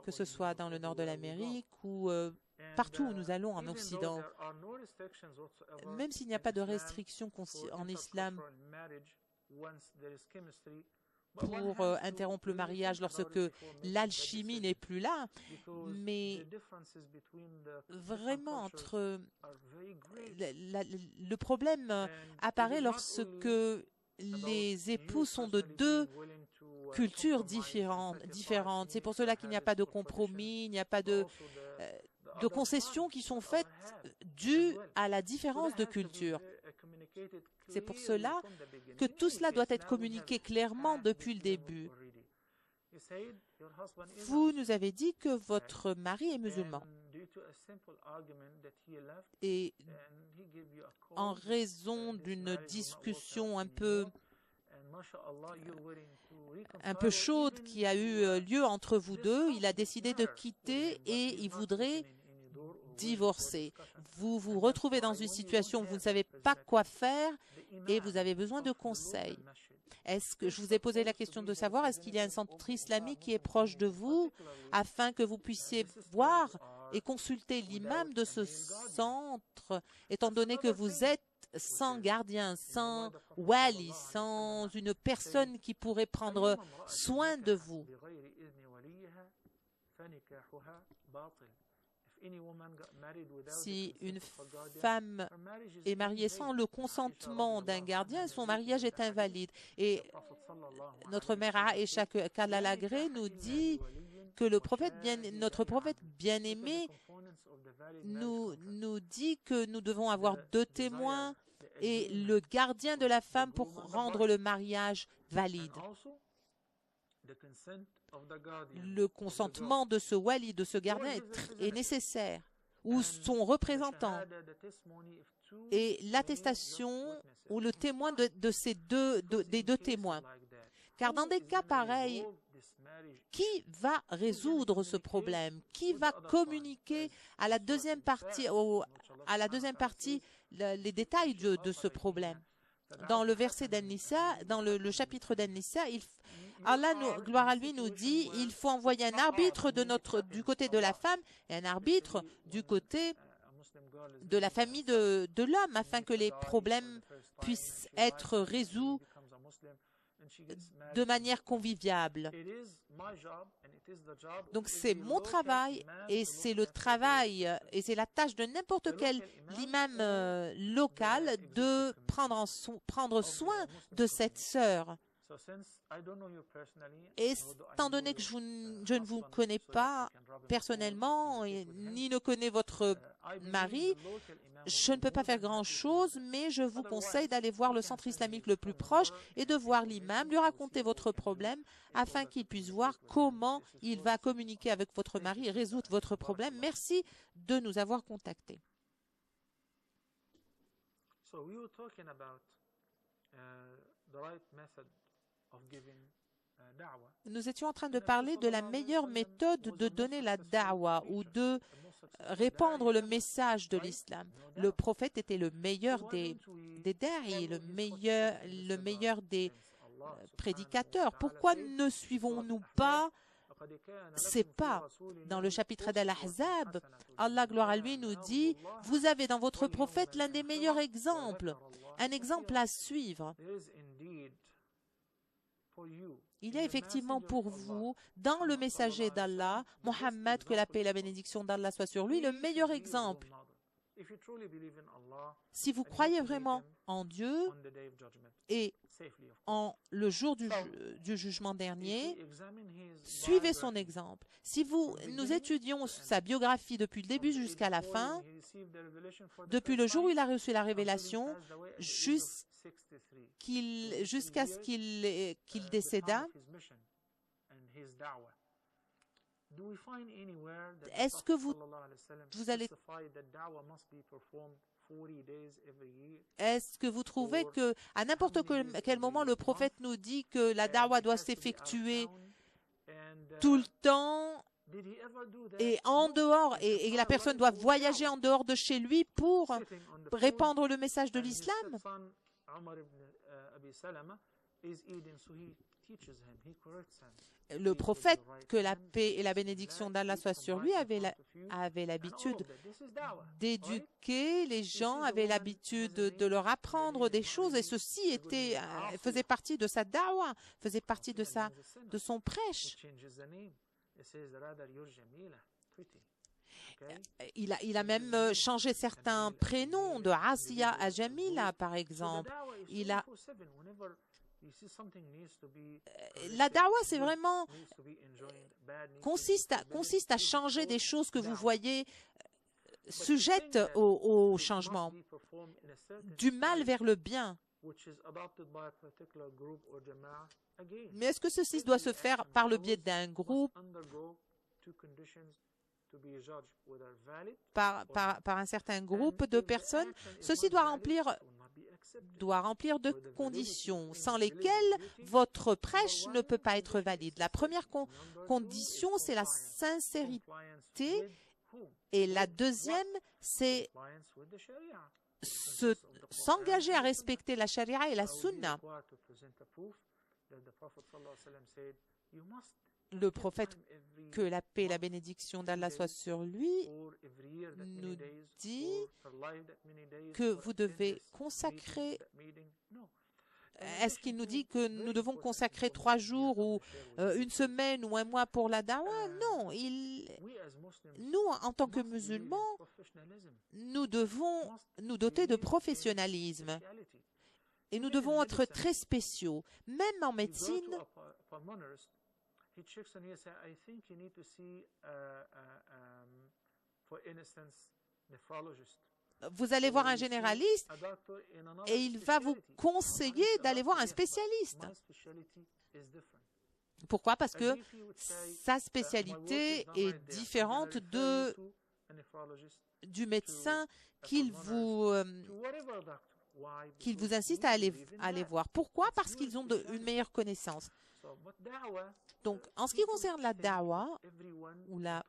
que ce soit dans le nord de l'Amérique ou partout où nous allons en Occident. Même s'il n'y a pas de restrictions en islam pour interrompre le mariage lorsque l'alchimie n'est plus là, mais vraiment le problème apparaît lorsque les époux sont de deux cultures différentes. C'est pour cela qu'il n'y a pas de compromis, il n'y a pas de concessions qui sont faites dues à la différence de culture. C'est pour cela que tout cela doit être communiqué clairement depuis le début. Vous nous avez dit que votre mari est musulman. Et en raison d'une discussion un peu chaude qui a eu lieu entre vous deux, il a décidé de quitter et il voudrait divorcer. Vous vous retrouvez dans une situation où vous ne savez pas quoi faire et vous avez besoin de conseils. Est-ce que je vous ai posé la question de savoir est-ce qu'il y a un centre islamique qui est proche de vous afin que vous puissiez voir et consulter l'imam de ce centre, étant donné que vous êtes sans gardien, sans wali, sans une personne qui pourrait prendre soin de vous. Si une femme est mariée sans le consentement d'un gardien, son mariage est invalide. Et notre mère Aïcha Kalalagré nous dit que notre prophète bien-aimé nous dit que nous devons avoir 2 témoins et le gardien de la femme pour rendre le mariage valide. Le consentement de ce wali, de ce gardien est nécessaire, ou son représentant, et l'attestation ou le témoin des 2 témoins. Car dans des cas pareils, qui va résoudre ce problème? Qui va communiquer à la deuxième partie, les détails de ce problème? Dans le verset d'An-Nisa, dans le chapitre d'An-Nisa, Allah, gloire à lui, nous dit il faut envoyer un arbitre du côté de la femme et un arbitre du côté de la famille de l'homme afin que les problèmes puissent être résolus de manière conviviale. Donc c'est mon travail et c'est le travail et c'est la tâche de n'importe quel imam local de prendre soin de cette sœur Étant donné que je ne vous connais pas personnellement, ni ne connais votre mari, je ne peux pas faire grand-chose, mais je vous conseille d'aller voir le centre islamique le plus proche et de voir l'imam, lui raconter votre problème afin qu'il puisse voir comment il va communiquer avec votre mari et résoudre votre problème. Merci de nous avoir contactés. Nous étions en train de parler de la meilleure méthode de donner la da'wa ou de répandre le message de l'islam. Le prophète était le meilleur des da'i, le meilleur des prédicateurs. Pourquoi ne suivons-nous pas ces pas? Dans le chapitre d'Al-Ahzab, Allah, gloire à lui, nous dit « Vous avez dans votre prophète l'un des meilleurs exemples, un exemple à suivre. » Il y a effectivement pour vous, dans le messager d'Allah, Mohammed, que la paix et la bénédiction d'Allah soient sur lui, le meilleur exemple. Si vous croyez vraiment en Dieu et en le jour du jugement dernier, suivez son exemple. Si nous étudions sa biographie depuis le début jusqu'à la fin, depuis le jour où il a reçu la révélation, jusqu'à ce qu'il décéda, est-ce que vous trouvez que à n'importe quel moment le prophète nous dit que la da'wa doit s'effectuer tout le temps et en dehors, et la personne doit voyager en dehors de chez lui pour répandre le message de l'islam? Le prophète, que la paix et la bénédiction d'Allah soient sur lui, avait l'habitude d'éduquer les gens, avait l'habitude de leur apprendre des choses, et ceci faisait partie de sa da'wa, faisait partie de son prêche. Il a même changé certains prénoms, de Asiya à Jamila, par exemple. La da'wa, c'est vraiment consiste à changer des choses que vous voyez sujettes au changement, du mal vers le bien. Mais est-ce que ceci doit se faire par le biais d'un groupe, par un certain groupe de personnes? Ceci doit remplir de conditions sans lesquelles votre prêche ne peut pas être valide. La première condition, c'est la sincérité, et la deuxième, c'est s'engager à respecter la charia et la sunna. Le prophète, que la paix et la bénédiction d'Allah soient sur lui, nous dit que vous devez consacrer. Est-ce qu'il nous dit que nous devons consacrer 3 jours ou une semaine ou un mois pour la da'wa? Non. Nous, en tant que musulmans, nous devons nous doter de professionnalisme et nous devons être très spéciaux. Même en médecine, vous allez voir un généraliste et il va vous conseiller d'aller voir un spécialiste. Pourquoi? Parce que sa spécialité est différente du médecin qu'il vous insiste à aller voir. Pourquoi? Parce qu'ils ont une meilleure connaissance. Donc, en ce qui concerne la da'wa ou la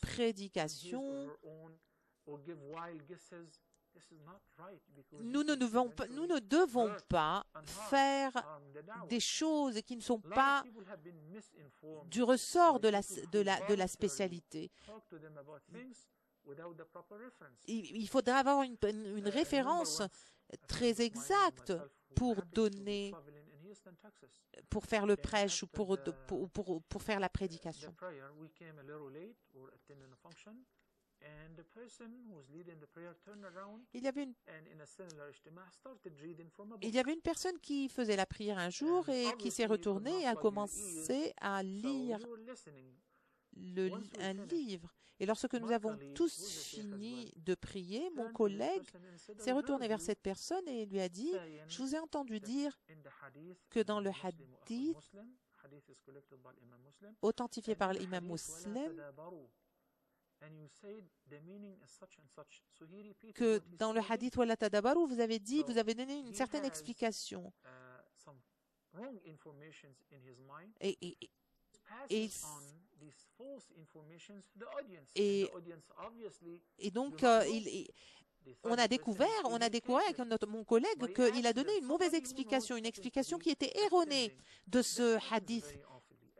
prédication, nous ne devons pas faire des choses qui ne sont pas du ressort de la spécialité. Il faudra avoir une référence très exacte pour faire le prêche ou pour faire la prédication. Il y avait une personne qui faisait la prière un jour et qui s'est retournée et a commencé à lire un livre. Et lorsque nous avons tous fini de prier, mon collègue s'est retourné vers cette personne et lui a dit, « Je vous ai entendu dire que dans le hadith authentifié par l'imam Muslim, que dans le hadith Wala Tadabaru, vous avez dit, vous avez donné une certaine explication. Et donc, on a découvert avec mon collègue qu'il a donné une mauvaise explication, une explication qui était erronée de ce hadith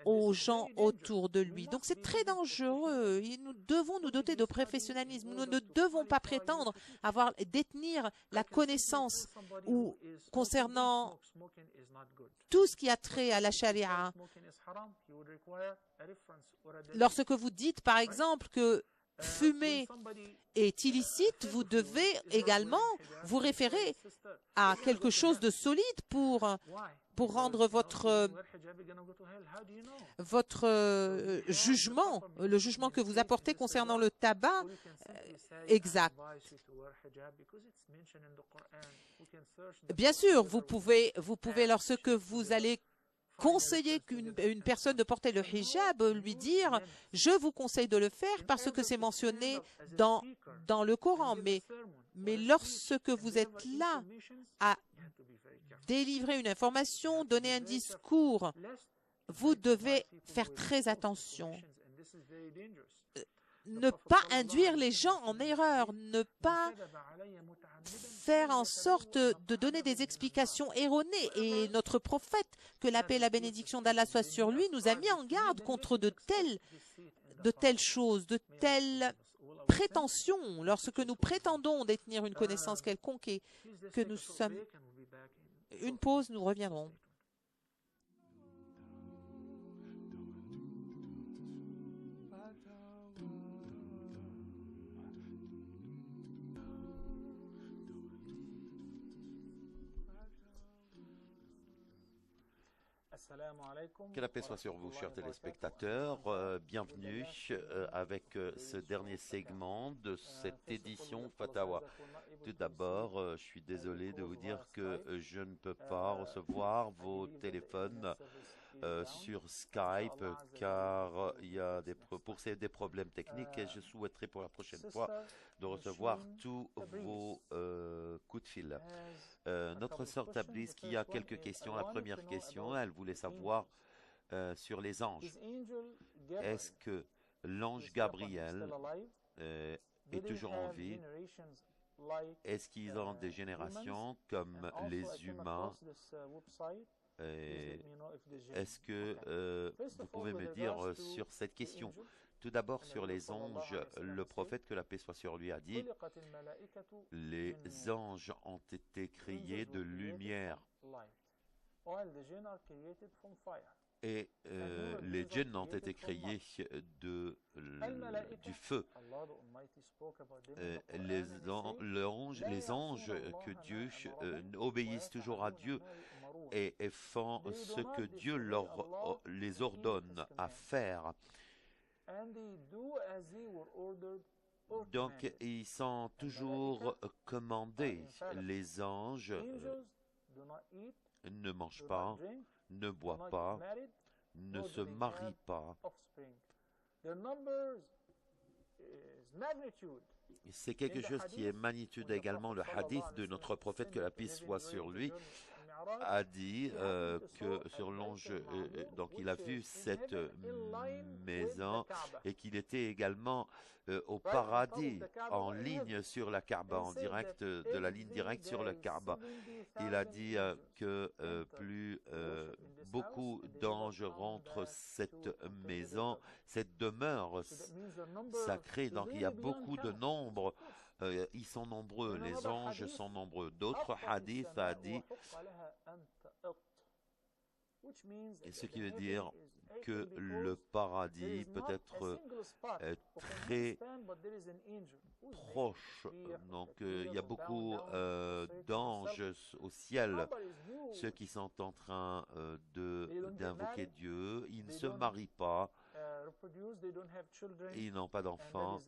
aux gens autour de lui. Donc c'est très dangereux. Et nous devons nous doter de professionnalisme. Nous ne devons pas prétendre détenir la connaissance ou concernant tout ce qui a trait à la charia. Lorsque vous dites par exemple que fumer est illicite, vous devez également vous référer à quelque chose de solide pour rendre votre jugement, le jugement que vous apportez concernant le tabac, exact. Bien sûr, vous pouvez lorsque vous allez conseiller qu'une personne de porter le hijab, lui dire « Je vous conseille de le faire parce que c'est mentionné dans le Coran. » Mais lorsque vous êtes là à délivrer une information, donner un discours, vous devez faire très attention. Ne pas induire les gens en erreur, ne pas faire en sorte de donner des explications erronées. Et notre prophète, que la paix et la bénédiction d'Allah soit sur lui, nous a mis en garde contre de telles choses, de telles prétentions. Lorsque nous prétendons détenir une connaissance quelconque et que nous sommes... Une pause, nous reviendrons. Que la paix soit sur vous, chers téléspectateurs. Bienvenue avec ce dernier segment de cette édition Fatawa. Tout d'abord, je suis désolé de vous dire que je ne peux pas recevoir vos téléphones sur Skype car il y a des problèmes techniques et je souhaiterais pour la prochaine fois de recevoir tous vos coups de fil. Notre sœur Tabriz qui a quelques questions. La première question, elle voulait savoir sur les anges. Est-ce que l'ange Gabriel est toujours en vie? Est-ce qu'ils ont des générations comme les humains? Est-ce que vous pouvez me dire sur cette question? Tout d'abord sur les anges, le prophète, que la paix soit sur lui, a dit « Les anges ont été créés de lumière et les djinns ont été créés du feu. » Les anges que Dieu obéissent toujours à Dieu et font ce que Dieu les ordonne à faire. Donc, ils sont toujours commandés. Les anges ne mangent pas, ne boivent pas, ne se marient pas. C'est quelque chose qui est magnitude également. Le hadith de notre prophète, que la paix soit sur lui, a dit que sur l'ange, donc il a vu cette maison et qu'il était également au paradis, en ligne sur la Kaaba, en direct de la ligne directe sur le Kaaba. Il a dit que plus beaucoup d'anges rentrent cette maison, cette demeure sacrée. Donc il y a beaucoup de nombres. Ils sont nombreux, les anges sont nombreux. D'autres hadiths a dit Et ce qui veut dire que le paradis peut être très proche. Donc, il y a beaucoup d'anges au ciel, ceux qui sont en train d'invoquer Dieu. Ils ne se marient pas, ils n'ont pas d'enfants.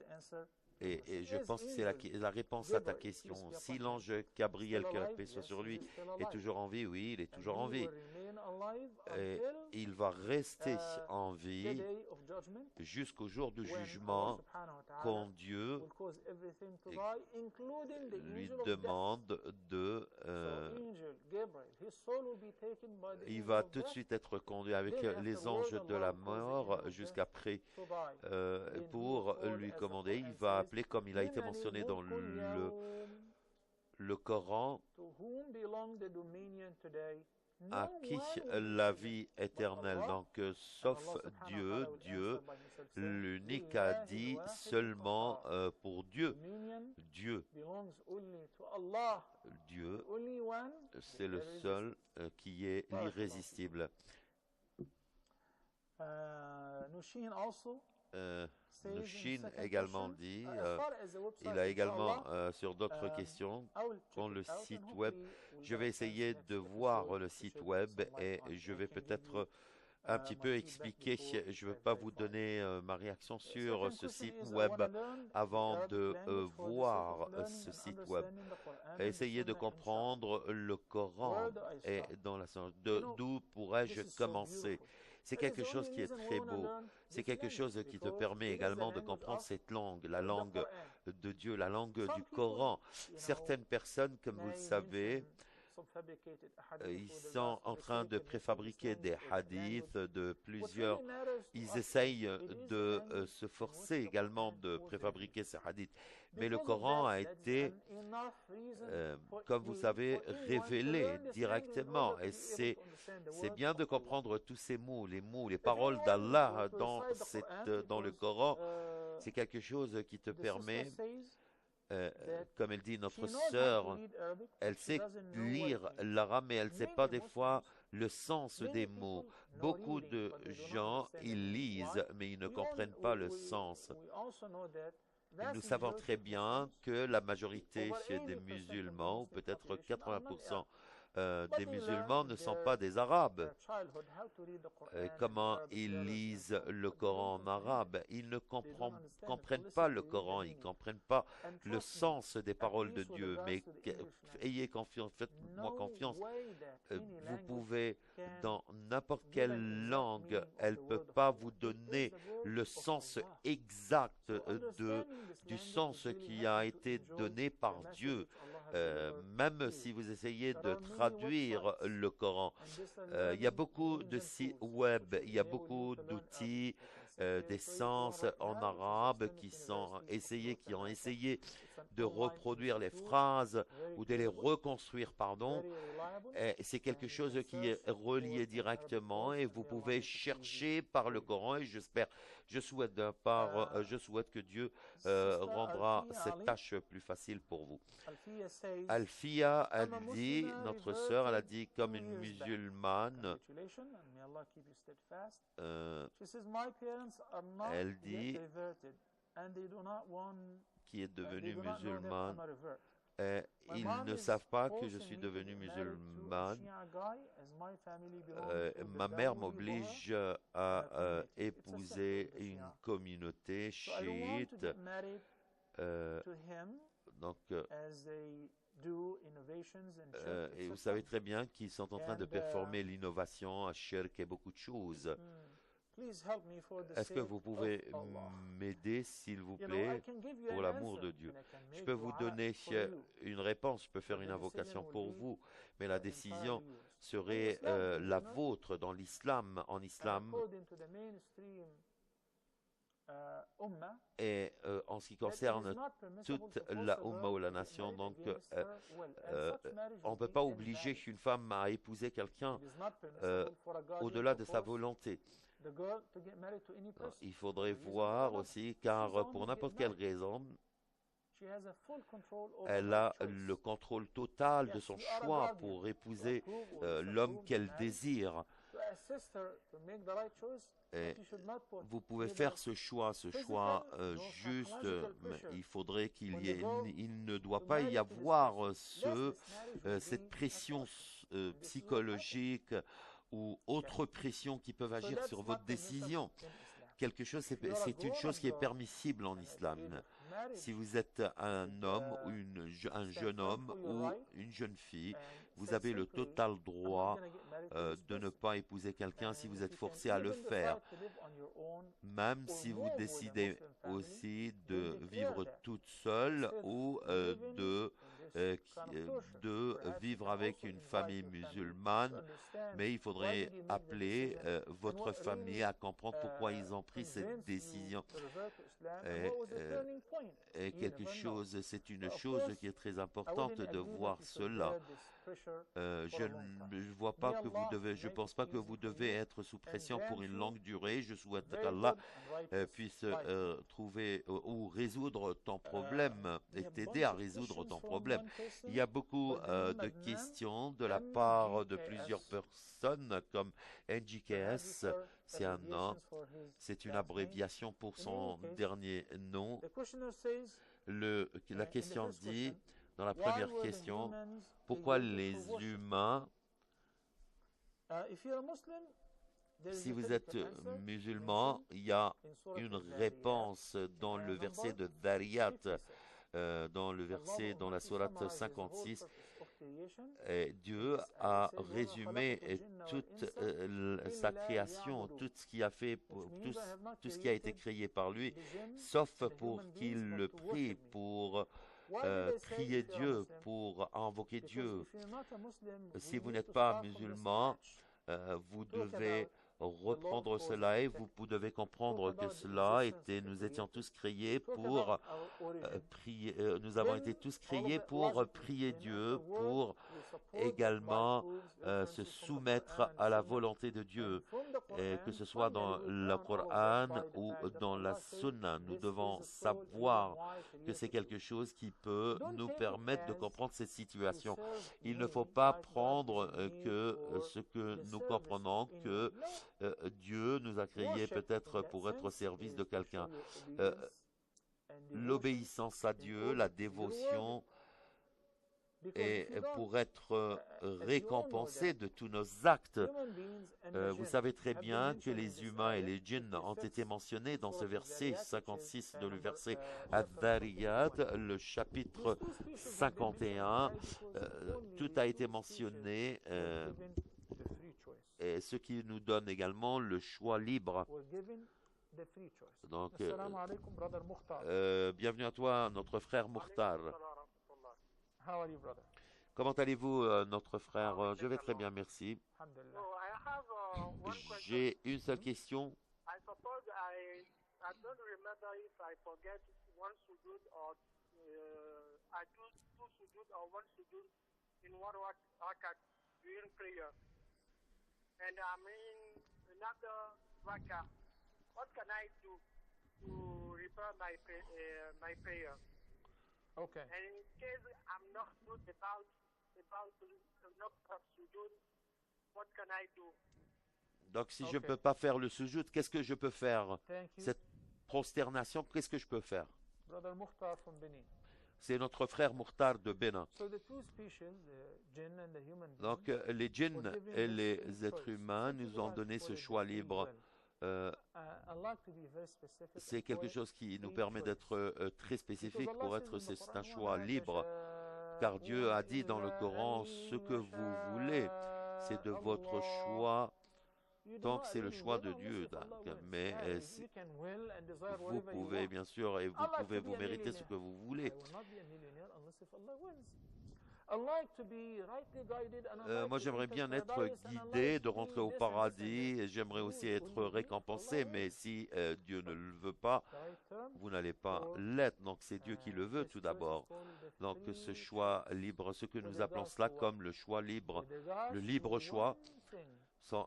Et je pense que c'est la réponse à ta question. Si l'ange Gabriel, que la paix soit sur lui, est toujours en vie, oui, il est toujours en vie. Et il va rester en vie jusqu'au jour du jugement, quand Dieu lui demande il va tout de suite être conduit avec les anges de la mort jusqu'après pour lui commander. Il va appeler, comme il a été mentionné dans le Coran, à qui la vie éternelle. Donc, sauf Dieu, l'unique a dit seulement pour Dieu. Dieu, c'est le seul qui est l'irrésistible. Nushin également dit, il a également sur d'autres questions, dans le site web, je vais essayer de voir le site web et je vais peut-être un petit peu expliquer, je ne veux pas vous donner ma réaction sur ce site web avant de voir ce site web. Essayez de comprendre le Coran et dans la science. D'où pourrais-je commencer? C'est quelque chose qui est très beau. C'est quelque chose qui te permet également de comprendre cette langue, la langue de Dieu, la langue du Coran. Certaines personnes, comme vous le savez, ils sont en train de préfabriquer des hadiths de plusieurs. Ils essayent de se forcer également de préfabriquer ces hadiths. Mais le Coran a été, comme vous savez, révélé directement. Et c'est bien de comprendre tous ces mots, les paroles d'Allah dans le Coran. C'est quelque chose qui te permet, comme elle dit, notre sœur, elle sait lire l'arabe, mais elle ne sait pas des fois le sens des mots. Beaucoup de gens, ils lisent, mais ils ne comprennent pas le sens. Et nous savons très bien que la majorité des musulmans, ou peut-être 80% des musulmans ne sont pas des Arabes. Comment ils lisent le Coran en arabe? Ils ne comprennent pas le Coran, ils ne comprennent pas le sens des paroles de Dieu. Mais ayez confiance, faites-moi confiance. Vous pouvez, dans n'importe quelle langue, elle ne peut pas vous donner le sens exact du sens qui a été donné par Dieu. Même si vous essayez de traduire le Coran, il y a beaucoup de sites web, il y a beaucoup d'outils, des sens en arabe qui ont essayé de reproduire les phrases ou de les reconstruire, pardon. C'est quelque chose qui est relié directement et vous pouvez chercher par le Coran et je souhaite que Dieu rendra cette tâche plus facile pour vous. Alfia a dit, notre sœur, elle a dit comme une musulmane, elle dit, qui est devenue musulmane, ils ne savent pas que je suis devenue musulmane. Ma mère m'oblige à épouser une communauté chiite. Donc, et vous savez très bien qu'ils sont en train de performer l'innovation à Shirk et beaucoup de choses. Est-ce que vous pouvez m'aider, s'il vous plaît, pour l'amour de Dieu? Je peux vous donner une réponse, je peux faire une invocation pour vous, mais la décision serait la vôtre dans l'islam. En islam, et en ce qui concerne toute la Ummah ou la nation, donc on ne peut pas obliger une femme à épouser quelqu'un au-delà de sa volonté. Il faudrait voir aussi, car pour n'importe quelle raison, elle a le contrôle total de son choix pour épouser l'homme qu'elle désire. Et vous pouvez faire ce choix juste, mais il faudrait il ne doit pas y avoir cette pression psychologique ou autre pression qui peuvent agir sur votre décision. C'est une chose qui est permissible en islam. Si vous êtes un homme ou un jeune homme ou une jeune fille, vous avez le total droit de ne pas épouser quelqu'un si vous êtes forcé à le faire. Même si vous décidez aussi de vivre toute seule ou de vivre avec une famille musulmane, mais il faudrait appeler votre famille à comprendre pourquoi ils ont pris cette décision. Et c'est une chose qui est très importante de voir cela. Je pense pas que vous devez être sous pression pour une longue durée. Je souhaite qu'Allah puisse trouver ou résoudre ton problème et t'aider à résoudre ton problème. Il y a beaucoup de questions de la part de plusieurs personnes comme NGKS, c'est un nom, c'est une abréviation pour son dernier nom. La question dit, dans la première question, pourquoi les humains, si vous êtes musulman, il y a une réponse dans le verset de Dhariyat, dans la sourate 56, et Dieu a résumé toute sa création, tout ce qui a été créé par lui, sauf pour qu'il le prie, pour prier Dieu, pour invoquer Dieu. Si vous n'êtes pas musulman, vous devez reprendre cela et vous devez comprendre que nous étions tous créés pour prier, nous avons été tous créés pour prier Dieu, pour également se soumettre à la volonté de Dieu, et que ce soit dans le Coran ou dans la Sunna. Nous devons savoir que c'est quelque chose qui peut nous permettre de comprendre cette situation. Il ne faut pas prendre que ce que nous comprenons, que Dieu nous a créés peut-être pour être au service de quelqu'un. L'obéissance à Dieu, la dévotion, et pour être récompensé de tous nos actes. Vous savez très bien que les humains et les djinns ont été mentionnés dans ce verset 56 de le verset Ad-Dhariyat, le chapitre 51. Tout a été mentionné, et ce qui nous donne également le choix libre. Donc, bienvenue à toi, notre frère Mukhtar. Comment allez-vous, notre frère? Je vais très bien, merci. J'ai une seule question. What can I do to repair my prayer? Okay. And in case I'm not good about sujood, what can I do? Donc, si je ne peux pas faire le sujoud, qu'est-ce que je peux faire? Cette prosternation, qu'est-ce que je peux faire? Brother Mukhtar from Benin. C'est notre frère Mukhtar de Bénin. So the two species, the jinn and the human beings, donc, les djinns et les êtres humains nous ont donné ce choix libre. C'est quelque chose qui nous permet d'être très spécifique pour être, c'est un choix libre, car Dieu a dit dans le Coran, ce que vous voulez, c'est de votre choix, tant que c'est le choix de Dieu. Mais vous pouvez bien sûr, et vous pouvez vous mériter ce que vous voulez. Moi, j'aimerais bien être guidé, de rentrer au paradis, et j'aimerais aussi être récompensé, mais si Dieu ne le veut pas, vous n'allez pas l'être. Donc, c'est Dieu qui le veut tout d'abord. Donc, ce choix libre, ce que nous appelons cela comme le choix libre, le libre choix,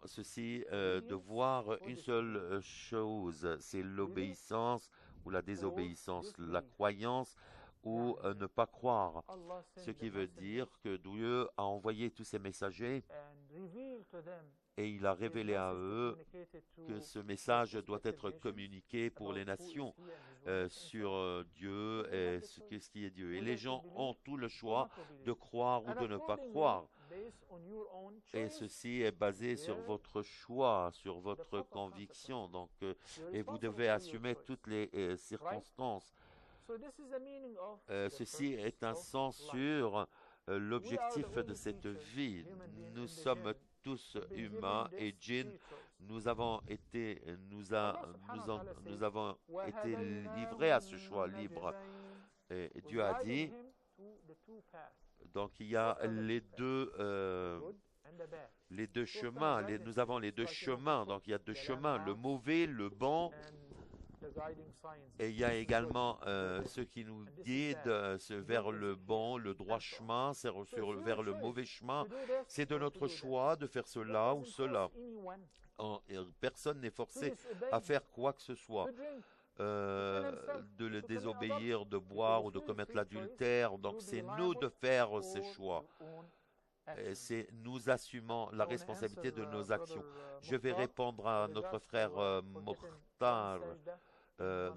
ceci de voir une seule chose, c'est l'obéissance ou la désobéissance, la croyance ou ne pas croire, ce qui veut dire que Dieu a envoyé tous ces messagers et il a révélé à eux que ce message doit être communiqué pour les nations sur Dieu et ce qui est Dieu. Et les gens ont tout le choix de croire ou de ne pas croire. Et ceci est basé sur votre choix, sur votre conviction. Donc, et vous devez assumer toutes les circonstances. Ceci est un sens sur l'objectif de cette vie. Nous sommes tous humains et djinns, nous avons été livrés à ce choix libre. Et Dieu a dit, donc il y a les deux chemins, nous avons les deux chemins, donc il y a deux chemins, le mauvais, le bon, et il y a également ceux qui nous guident vers le bon, le droit chemin, vers le mauvais chemin. C'est de notre choix de faire cela ou cela. Personne n'est forcé à faire quoi que ce soit. De le désobéir, de boire ou de commettre l'adultère. Donc c'est nous de faire ces choix. C'est nous assumons la responsabilité de nos actions. Je vais répondre à notre frère Mokhtar.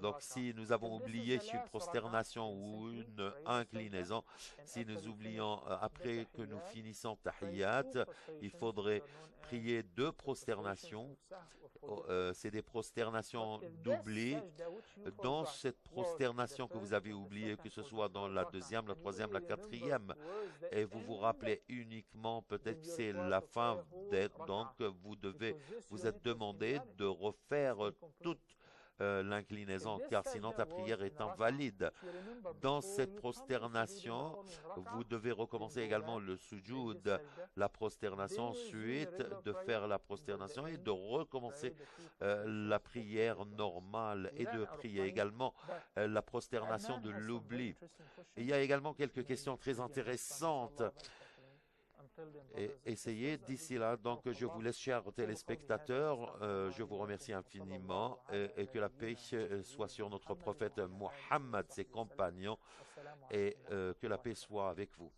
Donc si nous avons oublié une prosternation ou une inclinaison, si nous oublions après que nous finissons Tahiyyat, il faudrait prier 2 prosternations. C'est des prosternations d'oubli. Dans cette prosternation que vous avez oubliée, que ce soit dans la 2e, la 3e, la 4e, et vous vous rappelez uniquement, peut-être que c'est la fin d'être, donc vous êtes demandé de refaire toute l'inclinaison, car sinon ta prière est invalide. Dans cette prosternation, vous devez recommencer également le sujoud, la prosternation, ensuite de faire la prosternation et de recommencer la prière normale et de prier également la prosternation de l'oubli. Il y a également quelques questions très intéressantes. Et essayez d'ici là. Donc je vous laisse, chers téléspectateurs, je vous remercie infiniment et que la paix soit sur notre prophète Muhammad, ses compagnons, et que la paix soit avec vous.